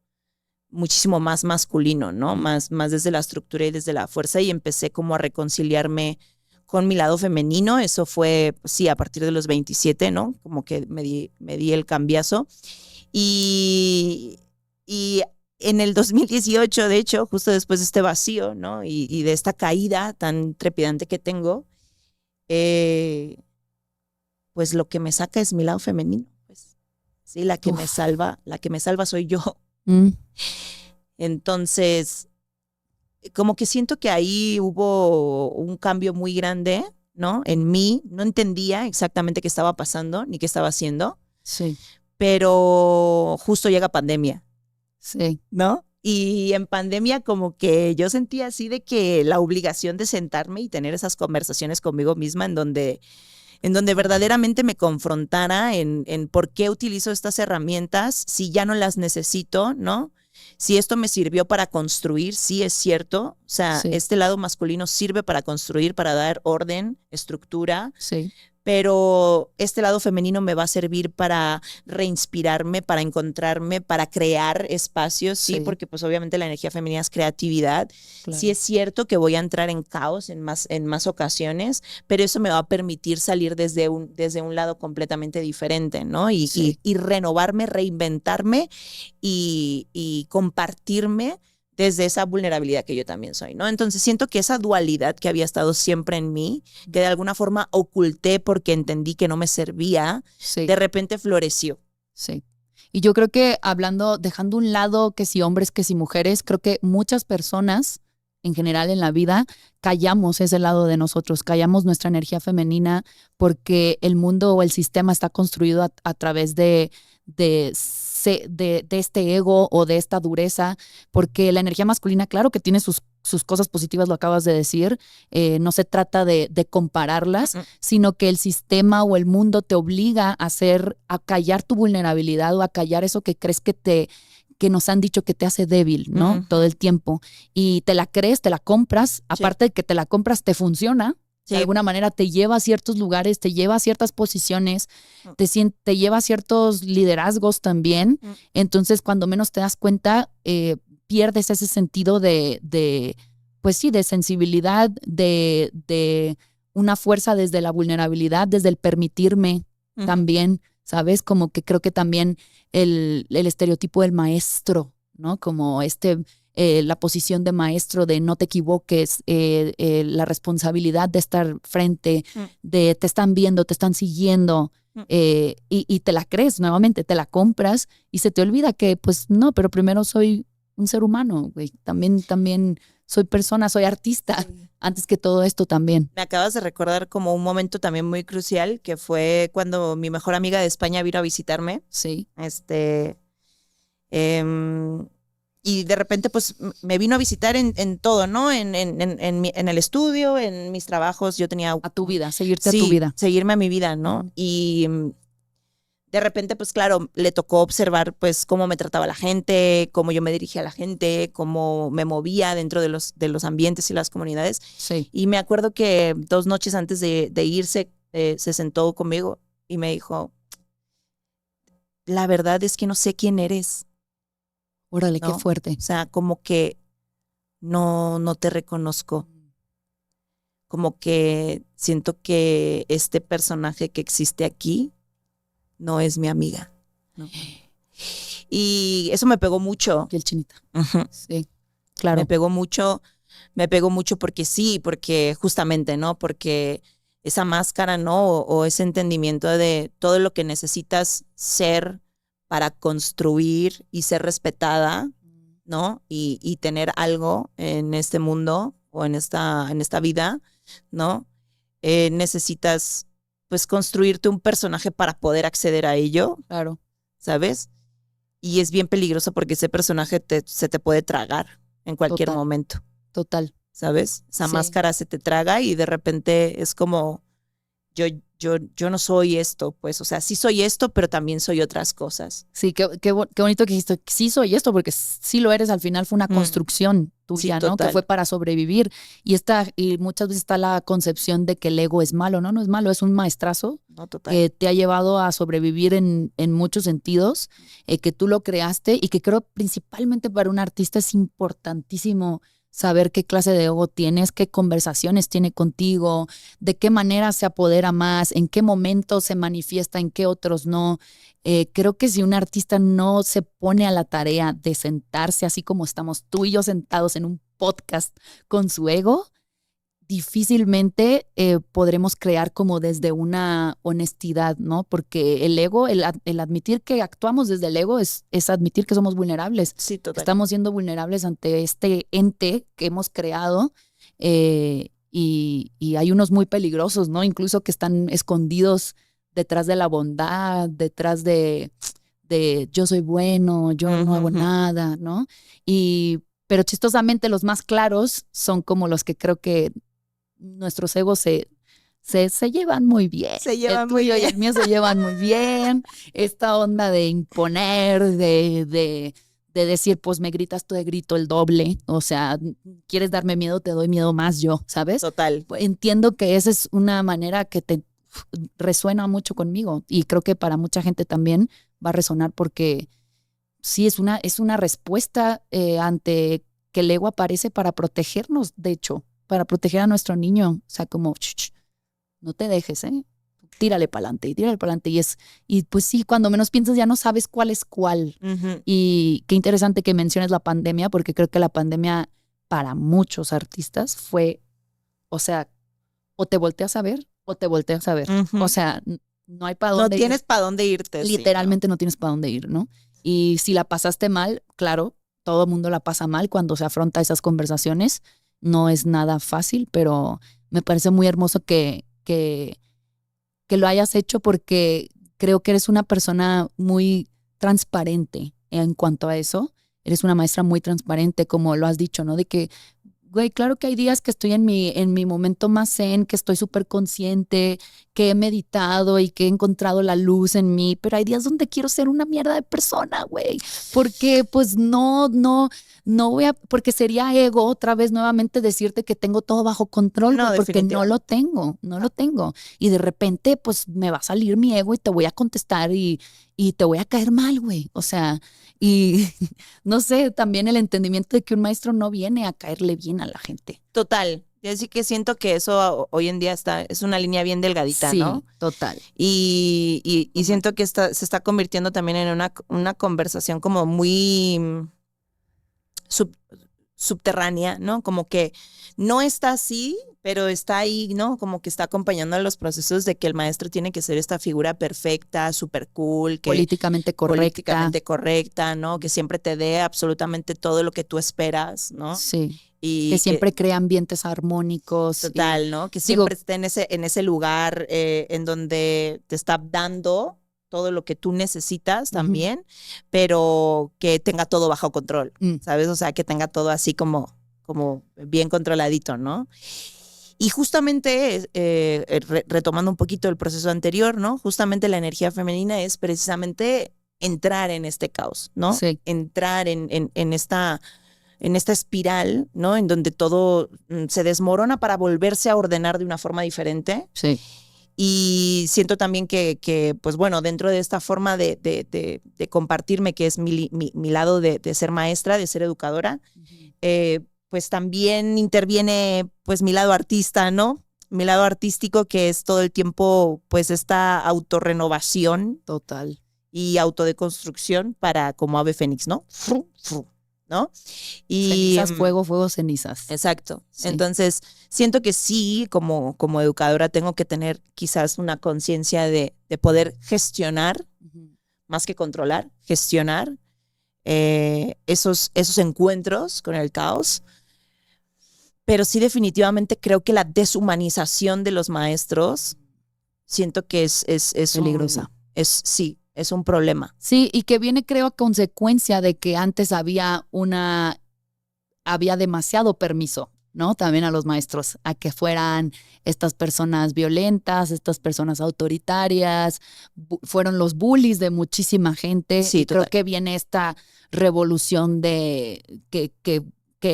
[SPEAKER 2] muchísimo más masculino, ¿no? Más desde la estructura y desde la fuerza y empecé como a reconciliarme con mi lado femenino. Eso fue, pues, sí, a partir de los 27, ¿no? Como que me di el cambiazo. Y en el 2018, de hecho, justo después de este vacío, ¿no? Y de esta caída tan trepidante que tengo, pues lo que me saca es mi lado femenino. Pues, sí, la que me salva soy yo. Entonces, como que siento que ahí hubo un cambio muy grande, ¿no? En mí, no entendía exactamente qué estaba pasando ni qué estaba haciendo.
[SPEAKER 3] Sí.
[SPEAKER 2] Pero justo llega pandemia.
[SPEAKER 3] Sí.
[SPEAKER 2] ¿No? Y en pandemia como que yo sentía así de que la obligación de sentarme y tener esas conversaciones conmigo misma en donde verdaderamente me confrontara en por qué utilizo estas herramientas, si ya no las necesito, ¿no? Si esto me sirvió para construir, sí es cierto. O sea,
[SPEAKER 3] Sí.
[SPEAKER 2] este lado masculino sirve para construir, para dar orden, estructura.
[SPEAKER 3] Sí.
[SPEAKER 2] Pero este lado femenino me va a servir para reinspirarme, para encontrarme, para crear espacios, sí, porque pues obviamente la energía femenina es creatividad.
[SPEAKER 3] Claro.
[SPEAKER 2] Sí es cierto que voy a entrar en caos en más ocasiones, pero eso me va a permitir salir desde un lado completamente diferente, ¿no? Y renovarme, reinventarme y compartirme desde esa vulnerabilidad que yo también soy, ¿no? Entonces siento que esa dualidad que había estado siempre en mí, que de alguna forma oculté porque entendí que no me servía, de repente floreció.
[SPEAKER 3] Sí. Y yo creo que dejando un lado que si hombres, que si mujeres, creo que muchas personas en general en la vida callamos ese lado de nosotros, callamos nuestra energía femenina porque el mundo o el sistema está construido a través de este ego o de esta dureza, porque la energía masculina, claro que tiene sus cosas positivas, lo acabas de decir, no se trata de compararlas, sino que el sistema o el mundo te obliga a callar tu vulnerabilidad o a callar eso que crees que nos han dicho que te hace débil, ¿no? Todo el tiempo. Y te la crees, te la compras, aparte de que te la compras, te funciona. Sí. De alguna manera te lleva a ciertos lugares, te lleva a ciertas posiciones, te lleva a ciertos liderazgos también. Entonces, cuando menos te das cuenta, pierdes ese sentido pues sí, de sensibilidad, de una fuerza desde la vulnerabilidad, desde el permitirme también, ¿sabes? Como que creo que también el estereotipo del maestro, ¿no? Como la posición de maestro, de no te equivoques, la responsabilidad de estar frente, de te están viendo, te están siguiendo, y te la crees nuevamente, te la compras y se te olvida que pues no, pero primero soy un ser humano, güey. También soy persona, soy artista, antes que todo esto también.
[SPEAKER 2] Me acabas de recordar como un momento también muy crucial, que fue cuando mi mejor amiga de España vino a visitarme.
[SPEAKER 3] Sí.
[SPEAKER 2] y de repente pues me vino a visitar en todo, ¿no? En el estudio, en mis trabajos, yo tenía...
[SPEAKER 3] A tu vida, seguirte
[SPEAKER 2] sí,
[SPEAKER 3] a tu vida.
[SPEAKER 2] seguirme a mi vida, ¿no? Y de repente, pues claro, le tocó observar pues cómo me trataba la gente, cómo yo me dirigía a la gente, cómo me movía dentro de los ambientes y las comunidades.
[SPEAKER 3] Sí.
[SPEAKER 2] Y me acuerdo que 2 noches antes de irse, se sentó conmigo y me dijo, la verdad es que no sé quién eres.
[SPEAKER 3] Órale,
[SPEAKER 2] ¿no?
[SPEAKER 3] qué fuerte.
[SPEAKER 2] O sea, como que no te reconozco. Como que siento que este personaje que existe aquí no es mi amiga, ¿no? Y eso me pegó mucho.
[SPEAKER 3] Piel chinita.
[SPEAKER 2] Uh-huh.
[SPEAKER 3] Sí, claro.
[SPEAKER 2] Me pegó mucho porque sí, porque justamente, ¿no? Porque esa máscara, ¿no? O ese entendimiento de todo lo que necesitas ser para construir y ser respetada, ¿no? Y tener algo en este mundo o en esta vida, ¿no? Necesitas pues construirte un personaje para poder acceder a ello,
[SPEAKER 3] Claro.
[SPEAKER 2] ¿sabes? Y es bien peligroso porque ese personaje se te puede tragar en cualquier momento.
[SPEAKER 3] Total.
[SPEAKER 2] ¿Sabes? Esa
[SPEAKER 3] Sí.
[SPEAKER 2] máscara se te traga y de repente es como, yo no soy esto, pues, o sea, sí soy esto, pero también soy otras cosas.
[SPEAKER 3] Sí, qué bonito que dijiste, sí soy esto, porque sí lo eres, al final fue una construcción tuya,
[SPEAKER 2] Sí,
[SPEAKER 3] ¿no? Que fue para sobrevivir. Y muchas veces está la concepción de que el ego es malo, ¿no? No es malo, es un maestrazo que te ha llevado a sobrevivir en muchos sentidos, que tú lo creaste y que creo principalmente para un artista es importantísimo saber qué clase de ego tienes, qué conversaciones tiene contigo, de qué manera se apodera más, en qué momentos se manifiesta, en qué otros no. Creo que si un artista no se pone a la tarea de sentarse así como estamos tú y yo sentados en un podcast con su ego, difícilmente podremos crear como desde una honestidad, ¿no? Porque el ego, el admitir que actuamos desde el ego es admitir que somos vulnerables.
[SPEAKER 2] Sí, total.
[SPEAKER 3] Estamos siendo vulnerables ante este ente que hemos creado y hay unos muy peligrosos, ¿no? Incluso que están escondidos detrás de la bondad, detrás de yo soy bueno, yo no hago nada, ¿no? Pero chistosamente los más claros son como los que creo que nuestros egos se llevan muy bien.
[SPEAKER 2] Se llevan
[SPEAKER 3] el tuyo
[SPEAKER 2] muy bien.
[SPEAKER 3] Y el mío se llevan muy bien. Esta onda de imponer, de decir, pues me gritas, te grito el doble. O sea, quieres darme miedo, te doy miedo más yo, ¿sabes?
[SPEAKER 2] Total.
[SPEAKER 3] Entiendo que esa es una manera que te resuena mucho conmigo y creo que para mucha gente también va a resonar porque sí es una respuesta ante que el ego aparece para protegernos, de hecho, para proteger a nuestro niño. O sea, como, no te dejes, tírale para adelante. Y pues sí, cuando menos piensas ya no sabes cuál es cuál. Y qué interesante que menciones la pandemia, porque creo que la pandemia para muchos artistas fue, o sea, o te volteas a ver o te volteas a ver. O sea, no hay para dónde
[SPEAKER 2] ir. No tienes para dónde irte.
[SPEAKER 3] Literalmente no tienes para dónde ir, ¿no? Y si la pasaste mal, claro, todo el mundo la pasa mal cuando se afronta esas conversaciones. No es nada fácil, pero me parece muy hermoso que lo hayas hecho porque creo que eres una persona muy transparente en cuanto a eso. Eres una maestra muy transparente, como lo has dicho, ¿no? De que, güey, claro que hay días que estoy en mi momento más zen, que estoy súper consciente, que he meditado y que he encontrado la luz en mí, pero hay días donde quiero ser una mierda de persona, güey, porque pues no voy a, porque sería ego otra vez nuevamente decirte que tengo todo bajo control,
[SPEAKER 2] No,
[SPEAKER 3] porque no lo tengo. Y de repente pues me va a salir mi ego y te voy a contestar y te voy a caer mal, güey, o sea, y no sé, también el entendimiento de que un maestro no viene a caerle bien a la gente.
[SPEAKER 2] Total. Así que siento que eso hoy en día es una línea bien delgadita,
[SPEAKER 3] sí,
[SPEAKER 2] ¿no?
[SPEAKER 3] Total.
[SPEAKER 2] Y siento que se está convirtiendo también en una conversación como muy subterránea, ¿no? Como que no está así, pero está ahí, ¿no? Como que está acompañando a los procesos de que el maestro tiene que ser esta figura perfecta, súper cool, que
[SPEAKER 3] políticamente
[SPEAKER 2] correcta, ¿no? Que siempre te dé absolutamente todo lo que tú esperas, ¿no?
[SPEAKER 3] Sí.
[SPEAKER 2] Y
[SPEAKER 3] que siempre crea ambientes armónicos.
[SPEAKER 2] Total, ¿no? Que siempre esté en ese lugar en donde te está dando todo lo que tú necesitas también, pero que tenga todo bajo control, ¿sabes? O sea, que tenga todo así como bien controladito, ¿no? Y justamente, retomando un poquito el proceso anterior, ¿no? Justamente la energía femenina es precisamente entrar en este caos, ¿no?
[SPEAKER 3] Sí.
[SPEAKER 2] Entrar en esta espiral, ¿no? En donde todo se desmorona para volverse a ordenar de una forma diferente.
[SPEAKER 3] Sí.
[SPEAKER 2] Y siento también que pues bueno, dentro de esta forma de compartirme, que es mi lado de ser maestra, de ser educadora, pues también interviene pues mi lado artista, ¿no? Mi lado artístico, que es todo el tiempo pues esta autorrenovación.
[SPEAKER 3] Total.
[SPEAKER 2] Y autodeconstrucción para como ave fénix, ¿no? ¿No? Y
[SPEAKER 3] cenizas, fuego, fuego, cenizas.
[SPEAKER 2] Exacto.
[SPEAKER 3] Sí.
[SPEAKER 2] Entonces, siento que sí, como educadora, tengo que tener quizás una conciencia de poder gestionar, más que controlar, gestionar esos encuentros con el caos. Pero sí, definitivamente creo que la deshumanización de los maestros, siento que es
[SPEAKER 3] peligrosa.
[SPEAKER 2] Sí, es un problema.
[SPEAKER 3] Sí, y que viene, creo, a consecuencia de que antes había demasiado permiso, ¿no? También a los maestros, a que fueran estas personas violentas, estas personas autoritarias, fueron los bullies de muchísima gente.
[SPEAKER 2] Sí,
[SPEAKER 3] y creo que viene esta revolución de que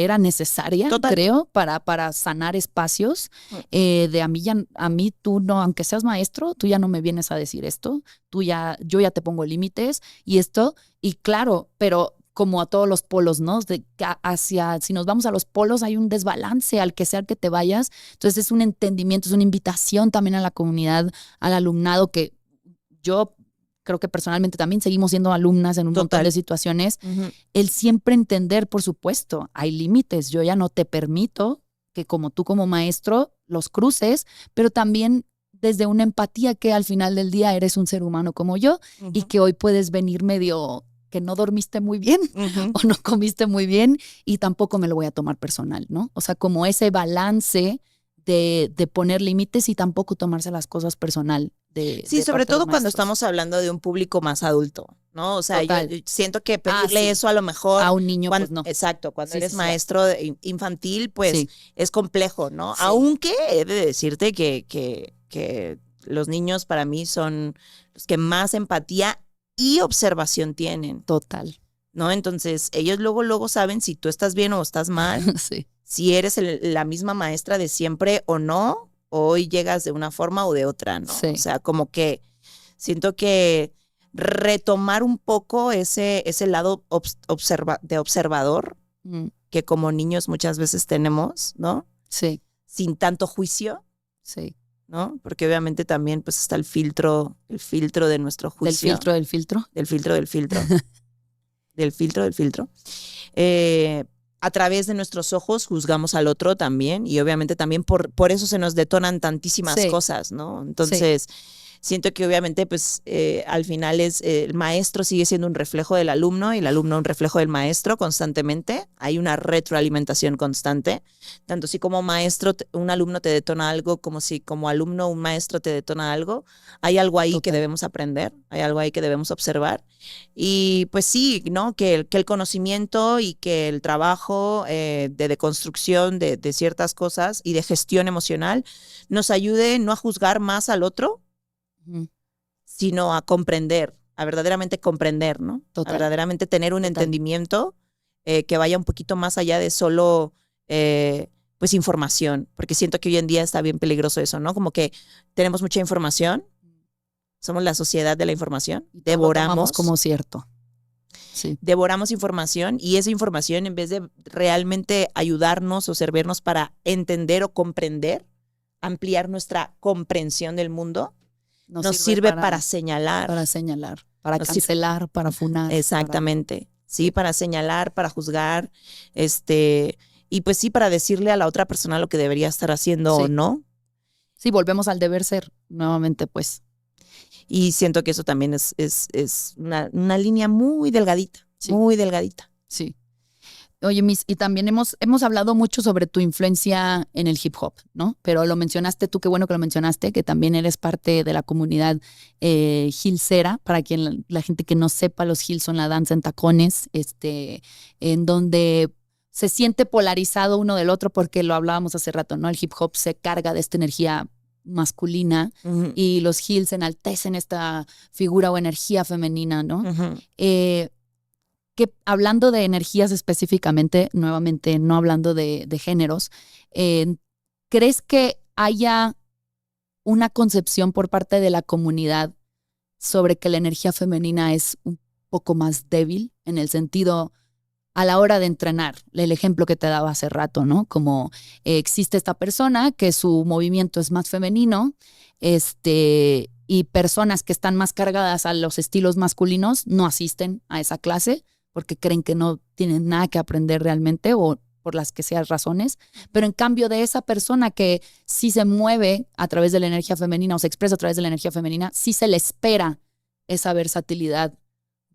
[SPEAKER 3] era necesaria,
[SPEAKER 2] Total.
[SPEAKER 3] creo, para sanar espacios. A mí tú no, aunque seas maestro, tú ya no me vienes a decir esto, yo ya te pongo límites y esto, y claro, pero como a todos los polos, ¿no? Si nos vamos a los polos, hay un desbalance al que sea que te vayas. Entonces es un entendimiento, es una invitación también a la comunidad, al alumnado, que yo creo que personalmente también seguimos siendo alumnas en un montón de situaciones. El siempre entender, por supuesto, hay límites. Yo ya no te permito que como tú como maestro los cruces, pero también desde una empatía que al final del día eres un ser humano como yo y que hoy puedes venir medio que no dormiste muy bien o no comiste muy bien y tampoco me lo voy a tomar personal, ¿no? O sea, como ese balance de poner límites y tampoco tomarse las cosas personal.
[SPEAKER 2] Sí, sobre todo cuando estamos hablando de un público más adulto, ¿no? O sea, yo siento que pedirle eso a lo mejor
[SPEAKER 3] a un niño, pues no.
[SPEAKER 2] Exacto, cuando eres maestro infantil, pues es complejo, ¿no?
[SPEAKER 3] Sí.
[SPEAKER 2] Aunque he de decirte que los niños para mí son los que más empatía y observación tienen.
[SPEAKER 3] Total.
[SPEAKER 2] ¿No? Entonces, ellos luego saben si tú estás bien o estás mal,
[SPEAKER 3] sí.
[SPEAKER 2] Si eres la misma maestra de siempre o no, hoy llegas de una forma o de otra, ¿no?
[SPEAKER 3] Sí.
[SPEAKER 2] O sea, como que siento que retomar un poco ese lado de observador que como niños muchas veces tenemos, ¿no?
[SPEAKER 3] Sí.
[SPEAKER 2] Sin tanto juicio.
[SPEAKER 3] Sí.
[SPEAKER 2] ¿No? Porque obviamente también pues está el filtro de nuestro juicio.
[SPEAKER 3] Del filtro.
[SPEAKER 2] Del filtro. A través de nuestros ojos juzgamos al otro también y obviamente también por eso se nos detonan tantísimas cosas, ¿no? Entonces, siento que obviamente pues al final el maestro sigue siendo un reflejo del alumno y el alumno un reflejo del maestro constantemente. Hay una retroalimentación constante. Tanto si como maestro un alumno te detona algo, como si como alumno un maestro te detona algo. Hay algo ahí que debemos aprender, hay algo ahí que debemos observar. Y pues sí, ¿no? Que el conocimiento y que el trabajo de deconstrucción de ciertas cosas y de gestión emocional nos ayude no a juzgar más al otro, sino a comprender, a verdaderamente comprender, ¿no?
[SPEAKER 3] Total.
[SPEAKER 2] A verdaderamente tener un entendimiento que vaya un poquito más allá de solo pues información, porque siento que hoy en día está bien peligroso eso, ¿no? Como que tenemos mucha información, somos la sociedad de la información, devoramos
[SPEAKER 3] como cierto. Sí.
[SPEAKER 2] Devoramos información y esa información, en vez de realmente ayudarnos o servirnos para entender o comprender, ampliar nuestra comprensión del mundo, nos sirve para señalar.
[SPEAKER 3] Para cancelar, para funar.
[SPEAKER 2] Exactamente. Sí, para señalar, para juzgar, y pues sí, para decirle a la otra persona lo que debería estar haciendo o no.
[SPEAKER 3] Sí, volvemos al deber ser, nuevamente, pues.
[SPEAKER 2] Y siento que eso también es una línea muy delgadita, muy delgadita.
[SPEAKER 3] Sí. Oye, Miss, y también hemos hablado mucho sobre tu influencia en el hip hop, ¿no? Pero lo mencionaste tú, qué bueno que lo mencionaste, que también eres parte de la comunidad hillsera. Para quien la gente que no sepa, los hills son la danza en tacones, en donde se siente polarizado uno del otro, porque lo hablábamos hace rato, ¿no? El hip hop se carga de esta energía masculina y los hills enaltecen esta figura o energía femenina, ¿no? Que hablando de energías específicamente, nuevamente no hablando de géneros, ¿crees que haya una concepción por parte de la comunidad sobre que la energía femenina es un poco más débil en el sentido a la hora de entrenar? El ejemplo que te daba hace rato, ¿no? Como existe esta persona que su movimiento es más femenino, y personas que están más cargadas a los estilos masculinos no asisten a esa clase porque creen que no tienen nada que aprender realmente o por las que sean razones. Pero en cambio de esa persona que sí se mueve a través de la energía femenina o se expresa a través de la energía femenina, sí se le espera esa versatilidad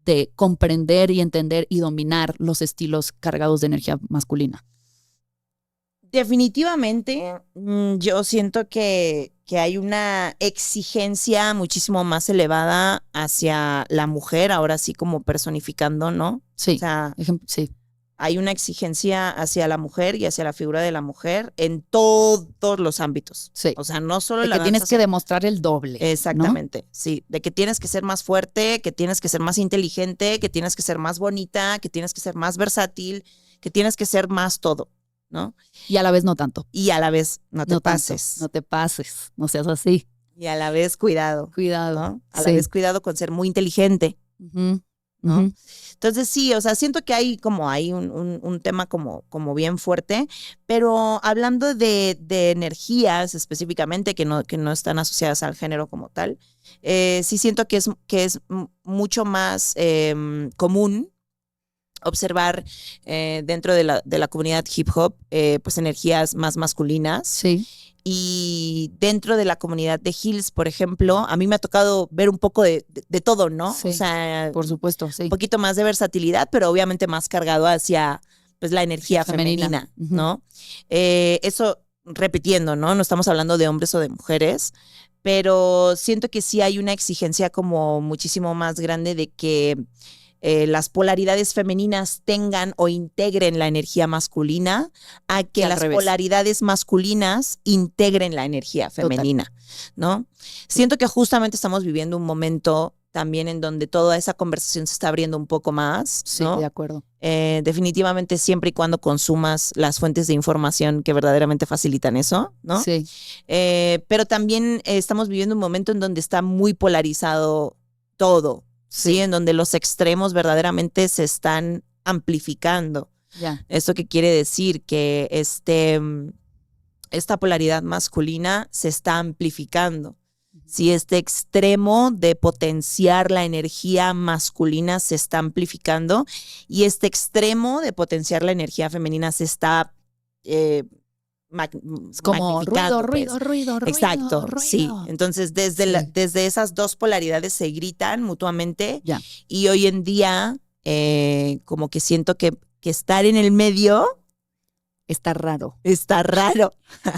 [SPEAKER 3] de comprender y entender y dominar los estilos cargados de energía masculina.
[SPEAKER 2] Definitivamente, yo siento que hay una exigencia muchísimo más elevada hacia la mujer, ahora sí como personificando, ¿no?
[SPEAKER 3] Sí,
[SPEAKER 2] O sea,
[SPEAKER 3] sí.
[SPEAKER 2] hay una exigencia hacia la mujer y hacia la figura de la mujer en todos los ámbitos.
[SPEAKER 3] Sí.
[SPEAKER 2] O sea, no solo
[SPEAKER 3] De
[SPEAKER 2] la
[SPEAKER 3] que tienes
[SPEAKER 2] danza,
[SPEAKER 3] que demostrar el doble.
[SPEAKER 2] exactamente, ¿no? Sí, de que tienes que ser más fuerte, que tienes que ser más inteligente, que tienes que ser más bonita, que tienes que ser más versátil, que tienes que ser más todo, ¿no?
[SPEAKER 3] Y a la vez no tanto.
[SPEAKER 2] Y a la vez no te
[SPEAKER 3] No
[SPEAKER 2] pases.
[SPEAKER 3] tanto, no te pases, no seas así.
[SPEAKER 2] Y a la vez cuidado.
[SPEAKER 3] Cuidado.
[SPEAKER 2] ¿No? A la vez cuidado con ser muy inteligente. ¿No? Entonces sí, o sea, siento que hay un tema como bien fuerte, pero hablando de energías específicamente que no están asociadas al género como tal, sí siento que es mucho más común observar dentro de la comunidad hip hop pues energías más masculinas.
[SPEAKER 3] Sí.
[SPEAKER 2] Y dentro de la comunidad de Hills, por ejemplo, a mí me ha tocado ver un poco de todo, ¿no?
[SPEAKER 3] Sí,
[SPEAKER 2] o sea,
[SPEAKER 3] por supuesto, sí.
[SPEAKER 2] Un poquito más de versatilidad, pero obviamente más cargado hacia pues la energía femenina, ¿no? Eso repitiendo, ¿no? No estamos hablando de hombres o de mujeres, pero siento que sí hay una exigencia como muchísimo más grande de que las polaridades femeninas tengan o integren la energía masculina a que las polaridades masculinas integren la energía femenina, ¿no? Siento que justamente estamos viviendo un momento también en donde toda esa conversación se está abriendo un poco más, ¿no?
[SPEAKER 3] Sí, de acuerdo.
[SPEAKER 2] Definitivamente siempre y cuando consumas las fuentes de información que verdaderamente facilitan eso, ¿no?
[SPEAKER 3] Sí.
[SPEAKER 2] Pero también estamos viviendo un momento en donde está muy polarizado todo, ¿sí? En donde los extremos verdaderamente se están amplificando.
[SPEAKER 3] Ya.
[SPEAKER 2] ¿Esto qué quiere decir? Que esta polaridad masculina se está amplificando. Si este extremo de potenciar la energía masculina se está amplificando y este extremo de potenciar la energía femenina se está
[SPEAKER 3] como ruido.
[SPEAKER 2] Exacto, sí. Entonces, desde esas dos polaridades se gritan mutuamente.
[SPEAKER 3] Ya.
[SPEAKER 2] Y hoy en día, como que siento que estar en el medio
[SPEAKER 3] está raro.
[SPEAKER 2] Está raro.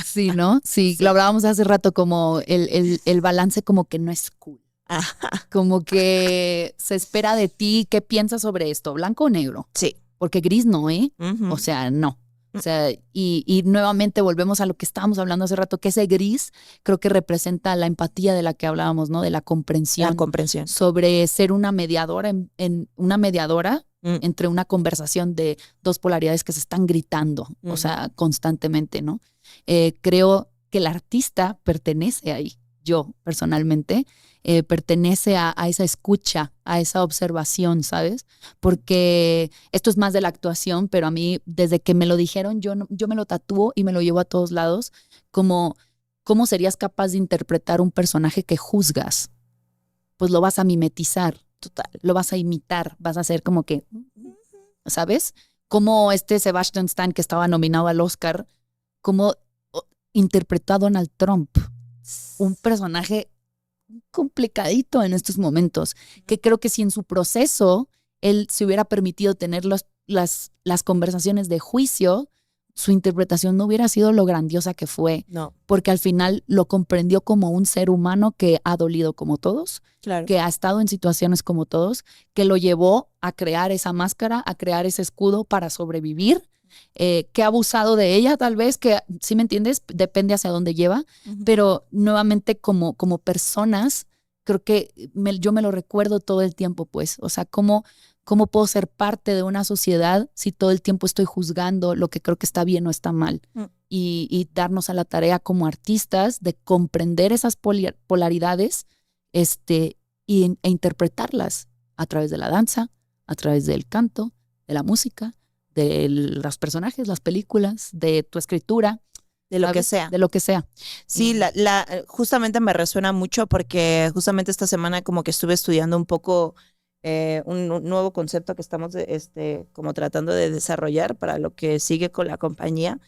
[SPEAKER 3] Sí, ¿no? Sí, lo hablábamos hace rato, como el balance como que no es cool.
[SPEAKER 2] Ajá.
[SPEAKER 3] Como que se espera de ti, ¿qué piensas sobre esto? ¿Blanco o negro?
[SPEAKER 2] Sí.
[SPEAKER 3] Porque gris no, ¿eh?
[SPEAKER 2] Uh-huh.
[SPEAKER 3] O sea, no. O sea, y nuevamente volvemos a lo que estábamos hablando hace rato, que ese gris creo que representa la empatía de la que hablábamos, ¿no? De la comprensión.
[SPEAKER 2] La comprensión.
[SPEAKER 3] Sobre ser una mediadora, una mediadora entre una conversación de dos polaridades que se están gritando, o sea, constantemente, ¿no? Creo que el artista pertenece ahí. Yo, personalmente, pertenece a esa escucha, a esa observación, ¿sabes? Porque esto es más de la actuación, pero a mí, desde que me lo dijeron, yo me lo tatúo y me lo llevo a todos lados, como ¿cómo serías capaz de interpretar un personaje que juzgas? Pues lo vas a mimetizar, total, lo vas a imitar, vas a hacer como que, ¿sabes? Como Sebastian Stan, que estaba nominado al Oscar, como interpretó a Donald Trump, un personaje complicadito en estos momentos, que creo que si en su proceso él se hubiera permitido tener las conversaciones de juicio, su interpretación no hubiera sido lo grandiosa que fue,
[SPEAKER 2] No,
[SPEAKER 3] porque al final lo comprendió como un ser humano que ha dolido como todos,
[SPEAKER 2] claro.
[SPEAKER 3] que ha estado en situaciones como todos, que lo llevó a crear esa máscara, a crear ese escudo para sobrevivir, que ha abusado de ella tal vez, que, ¿sí me entiendes? Depende hacia dónde lleva, pero nuevamente como personas, creo que yo me lo recuerdo todo el tiempo, pues, o sea, ¿cómo puedo ser parte de una sociedad si todo el tiempo estoy juzgando lo que creo que está bien o está mal? Y darnos a la tarea como artistas de comprender esas polaridades e interpretarlas a través de la danza, a través del canto, de la música, de los personajes, las películas, de tu escritura.
[SPEAKER 2] De lo que
[SPEAKER 3] ¿sabes?
[SPEAKER 2] sea.
[SPEAKER 3] De lo que sea.
[SPEAKER 2] Sí, justamente me resuena mucho porque justamente esta semana como que estuve estudiando un poco un nuevo concepto que estamos como tratando de desarrollar para lo que sigue con la compañía.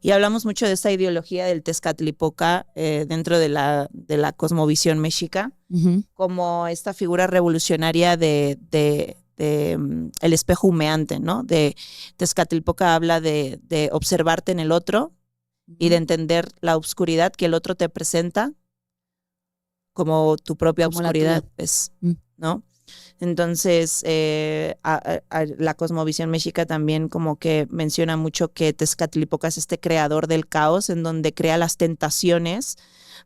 [SPEAKER 2] Y hablamos mucho de esta ideología del Tezcatlipoca dentro de la cosmovisión mexica, como esta figura revolucionaria de el espejo humeante, ¿no? De Tezcatlipoca habla de observarte en el otro y de entender la oscuridad que el otro te presenta como tu propia
[SPEAKER 3] Como la
[SPEAKER 2] oscuridad,
[SPEAKER 3] tuya.
[SPEAKER 2] pues, ¿no? Entonces, la cosmovisión mexica también como que menciona mucho que Tezcatlipoca es este creador del caos en donde crea las tentaciones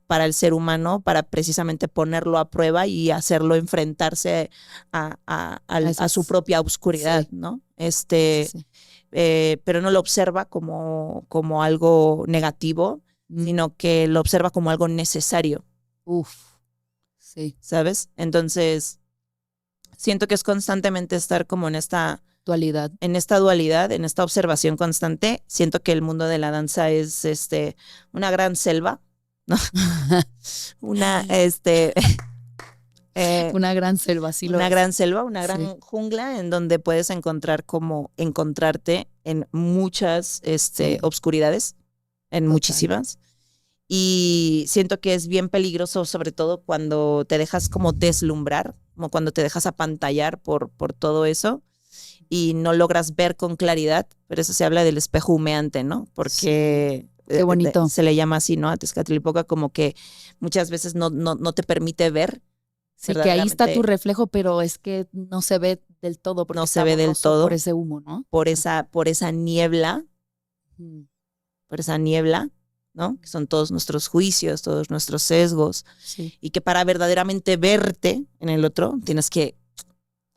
[SPEAKER 2] para el ser humano para precisamente ponerlo a prueba y hacerlo enfrentarse a su propia oscuridad,
[SPEAKER 3] sí.
[SPEAKER 2] ¿no?
[SPEAKER 3] Sí.
[SPEAKER 2] Pero no lo observa como algo negativo, sino que lo observa como algo necesario.
[SPEAKER 3] Sí.
[SPEAKER 2] ¿Sabes? Entonces, siento que es constantemente estar como en esta
[SPEAKER 3] dualidad,
[SPEAKER 2] en esta observación constante. Siento que el mundo de la danza es una gran selva, ¿no? una
[SPEAKER 3] una gran selva, sí,
[SPEAKER 2] una gran selva, una
[SPEAKER 3] Sí.
[SPEAKER 2] gran jungla en donde puedes encontrarte en muchas
[SPEAKER 3] Sí.
[SPEAKER 2] obscuridades, en
[SPEAKER 3] Total.
[SPEAKER 2] muchísimas. Y siento que es bien peligroso, sobre todo cuando te dejas como deslumbrar, como cuando te dejas apantallar por todo eso y no logras ver con claridad. Pero eso se habla del espejo humeante, ¿no? Porque
[SPEAKER 3] Qué bonito.
[SPEAKER 2] se le llama así, ¿no? A Tezcatlipoca, como que muchas veces no te permite ver.
[SPEAKER 3] Sí, que ahí está tu
[SPEAKER 2] verdaderamente
[SPEAKER 3] reflejo, pero es que no se ve del todo porque
[SPEAKER 2] no se
[SPEAKER 3] está
[SPEAKER 2] ve del
[SPEAKER 3] borroso
[SPEAKER 2] todo
[SPEAKER 3] por ese humo, ¿no?
[SPEAKER 2] por esa niebla,
[SPEAKER 3] Ujú.
[SPEAKER 2] ¿no? Que son todos nuestros juicios, todos nuestros sesgos,
[SPEAKER 3] Sí.
[SPEAKER 2] y que para verdaderamente verte en el otro tienes que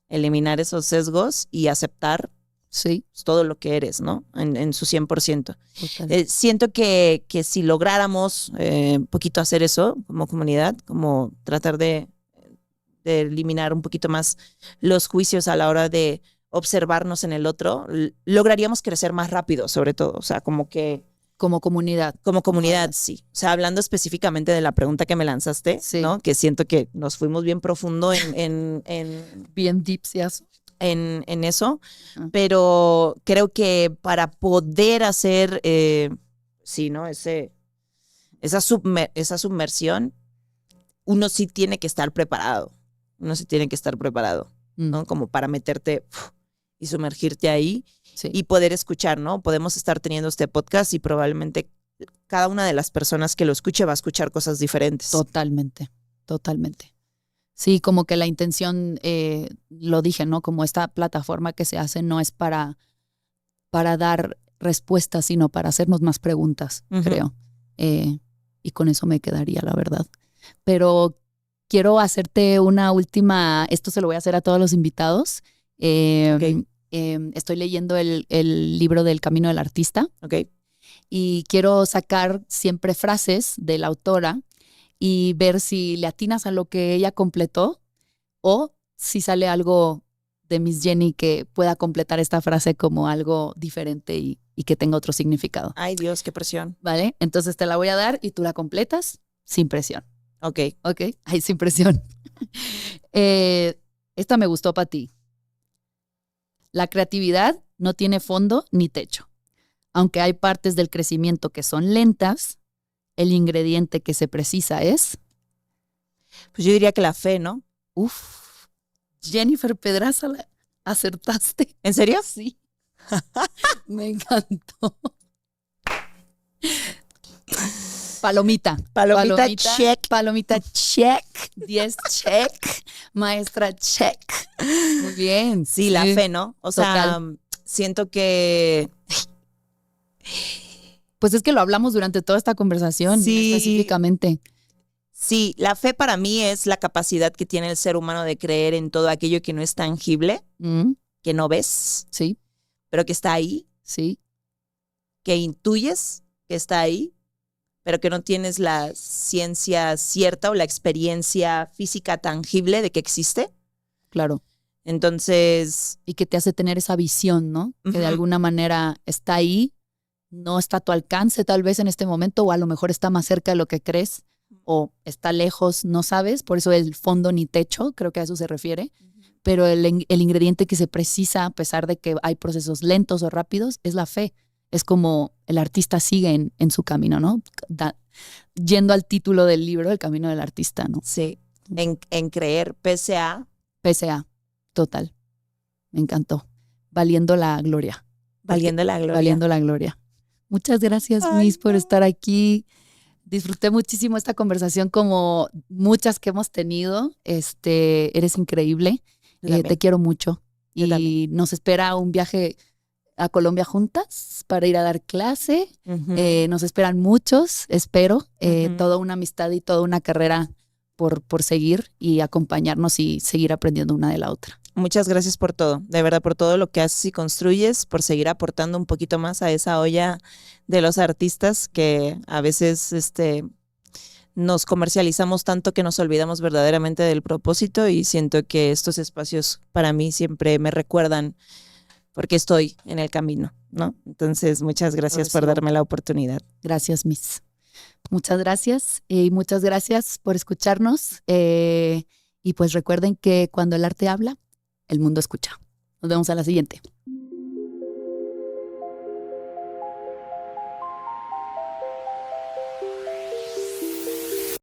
[SPEAKER 2] eliminar esos sesgos y aceptar
[SPEAKER 3] Sí.
[SPEAKER 2] todo lo que eres, ¿no? En su 100%.
[SPEAKER 3] Total.
[SPEAKER 2] Siento que si lográramos un poquito hacer eso como comunidad, como tratar de eliminar un poquito más los juicios a la hora de observarnos en el otro, lograríamos crecer más rápido, sobre todo. O sea, como comunidad, sí. O sea, hablando específicamente de la pregunta que me lanzaste,
[SPEAKER 3] Sí.
[SPEAKER 2] ¿no? Que siento que nos fuimos bien profundo en
[SPEAKER 3] Bien dipsias.
[SPEAKER 2] en eso,
[SPEAKER 3] Ajá.
[SPEAKER 2] pero creo que para poder hacer, sí, ¿no? Esa submersión, uno sí tiene que estar preparado. ¿No? Como para meterte y sumergirte ahí
[SPEAKER 3] Sí.
[SPEAKER 2] y poder escuchar, ¿no? Podemos estar teniendo este podcast y probablemente cada una de las personas que lo escuche va a escuchar cosas diferentes.
[SPEAKER 3] Totalmente. Sí, como que la intención, lo dije, ¿no? Como esta plataforma que se hace no es para dar respuestas, sino para hacernos más preguntas, creo. Y con eso me quedaría, la verdad. Pero quiero hacerte una última, esto se lo voy a hacer a todos los invitados.
[SPEAKER 2] Okay.
[SPEAKER 3] Estoy leyendo el libro del Camino del Artista.
[SPEAKER 2] Okay.
[SPEAKER 3] Y quiero sacar siempre frases de la autora y ver si le atinas a lo que ella completó o si sale algo de Miss Jenny que pueda completar esta frase como algo diferente y que tenga otro significado.
[SPEAKER 2] Ay, Dios, qué presión.
[SPEAKER 3] ¿Vale? Entonces te la voy a dar y tú la completas sin presión.
[SPEAKER 2] Ok.
[SPEAKER 3] Ay, sin presión. Esta me gustó para ti. La creatividad no tiene fondo ni techo. Aunque hay partes del crecimiento que son lentas, el ingrediente que se precisa es...
[SPEAKER 2] Pues yo diría que la fe, ¿no?
[SPEAKER 3] Jennifer Pedraza, acertaste.
[SPEAKER 2] ¿En serio?
[SPEAKER 3] Sí. Me encantó. Palomita.
[SPEAKER 2] Palomita, check.
[SPEAKER 3] Palomita, check. 10, check. Maestra, check. Muy bien.
[SPEAKER 2] Sí, la fe, ¿no? O sea, siento que...
[SPEAKER 3] Pues es que lo hablamos durante toda esta conversación,
[SPEAKER 2] Sí.
[SPEAKER 3] específicamente.
[SPEAKER 2] Sí, la fe para mí es la capacidad que tiene el ser humano de creer en todo aquello que no es tangible, que no ves,
[SPEAKER 3] Sí,
[SPEAKER 2] pero que está ahí,
[SPEAKER 3] sí,
[SPEAKER 2] que intuyes que está ahí, pero que no tienes la ciencia cierta o la experiencia física tangible de que existe.
[SPEAKER 3] claro.
[SPEAKER 2] Entonces,
[SPEAKER 3] Y que te hace tener esa visión, ¿no? Que de
[SPEAKER 2] Ujú.
[SPEAKER 3] alguna manera está ahí, no está a tu alcance tal vez en este momento, o a lo mejor está más cerca de lo que crees, o está lejos, no sabes. Por eso el fondo ni techo, creo que a eso se refiere. Pero el ingrediente que se precisa, a pesar de que hay procesos lentos o rápidos, es la fe. Es como el artista sigue en su camino, ¿no? Yendo al título del libro, El camino del artista, ¿no?
[SPEAKER 2] sí, en creer, pese a
[SPEAKER 3] PSA, total. Me encantó. Valiendo la gloria.
[SPEAKER 2] valiendo la gloria.
[SPEAKER 3] Valiendo la gloria. Muchas gracias,
[SPEAKER 2] Ay,
[SPEAKER 3] Miss, por
[SPEAKER 2] no.
[SPEAKER 3] estar aquí. Disfruté muchísimo esta conversación, como muchas que hemos tenido. Eres increíble.
[SPEAKER 2] Yo también.
[SPEAKER 3] Te quiero mucho.
[SPEAKER 2] Yo
[SPEAKER 3] Y
[SPEAKER 2] también.
[SPEAKER 3] nos espera un viaje a Colombia juntas para ir a dar clase.
[SPEAKER 2] Ujú.
[SPEAKER 3] Nos esperan muchos, espero.
[SPEAKER 2] Ujú.
[SPEAKER 3] Toda una amistad y toda una carrera por seguir y acompañarnos y seguir aprendiendo una de la otra.
[SPEAKER 2] Muchas gracias por todo, de verdad, por todo lo que haces y construyes, por seguir aportando un poquito más a esa olla de los artistas que a veces nos comercializamos tanto que nos olvidamos verdaderamente del propósito, y siento que estos espacios para mí siempre me recuerdan porque estoy en el camino, ¿no? Entonces, muchas gracias por
[SPEAKER 3] eso.
[SPEAKER 2] darme la oportunidad.
[SPEAKER 3] Gracias, Miss. Muchas gracias y muchas gracias por escucharnos. Y pues recuerden que cuando el arte habla, el mundo escucha. Nos vemos a la siguiente.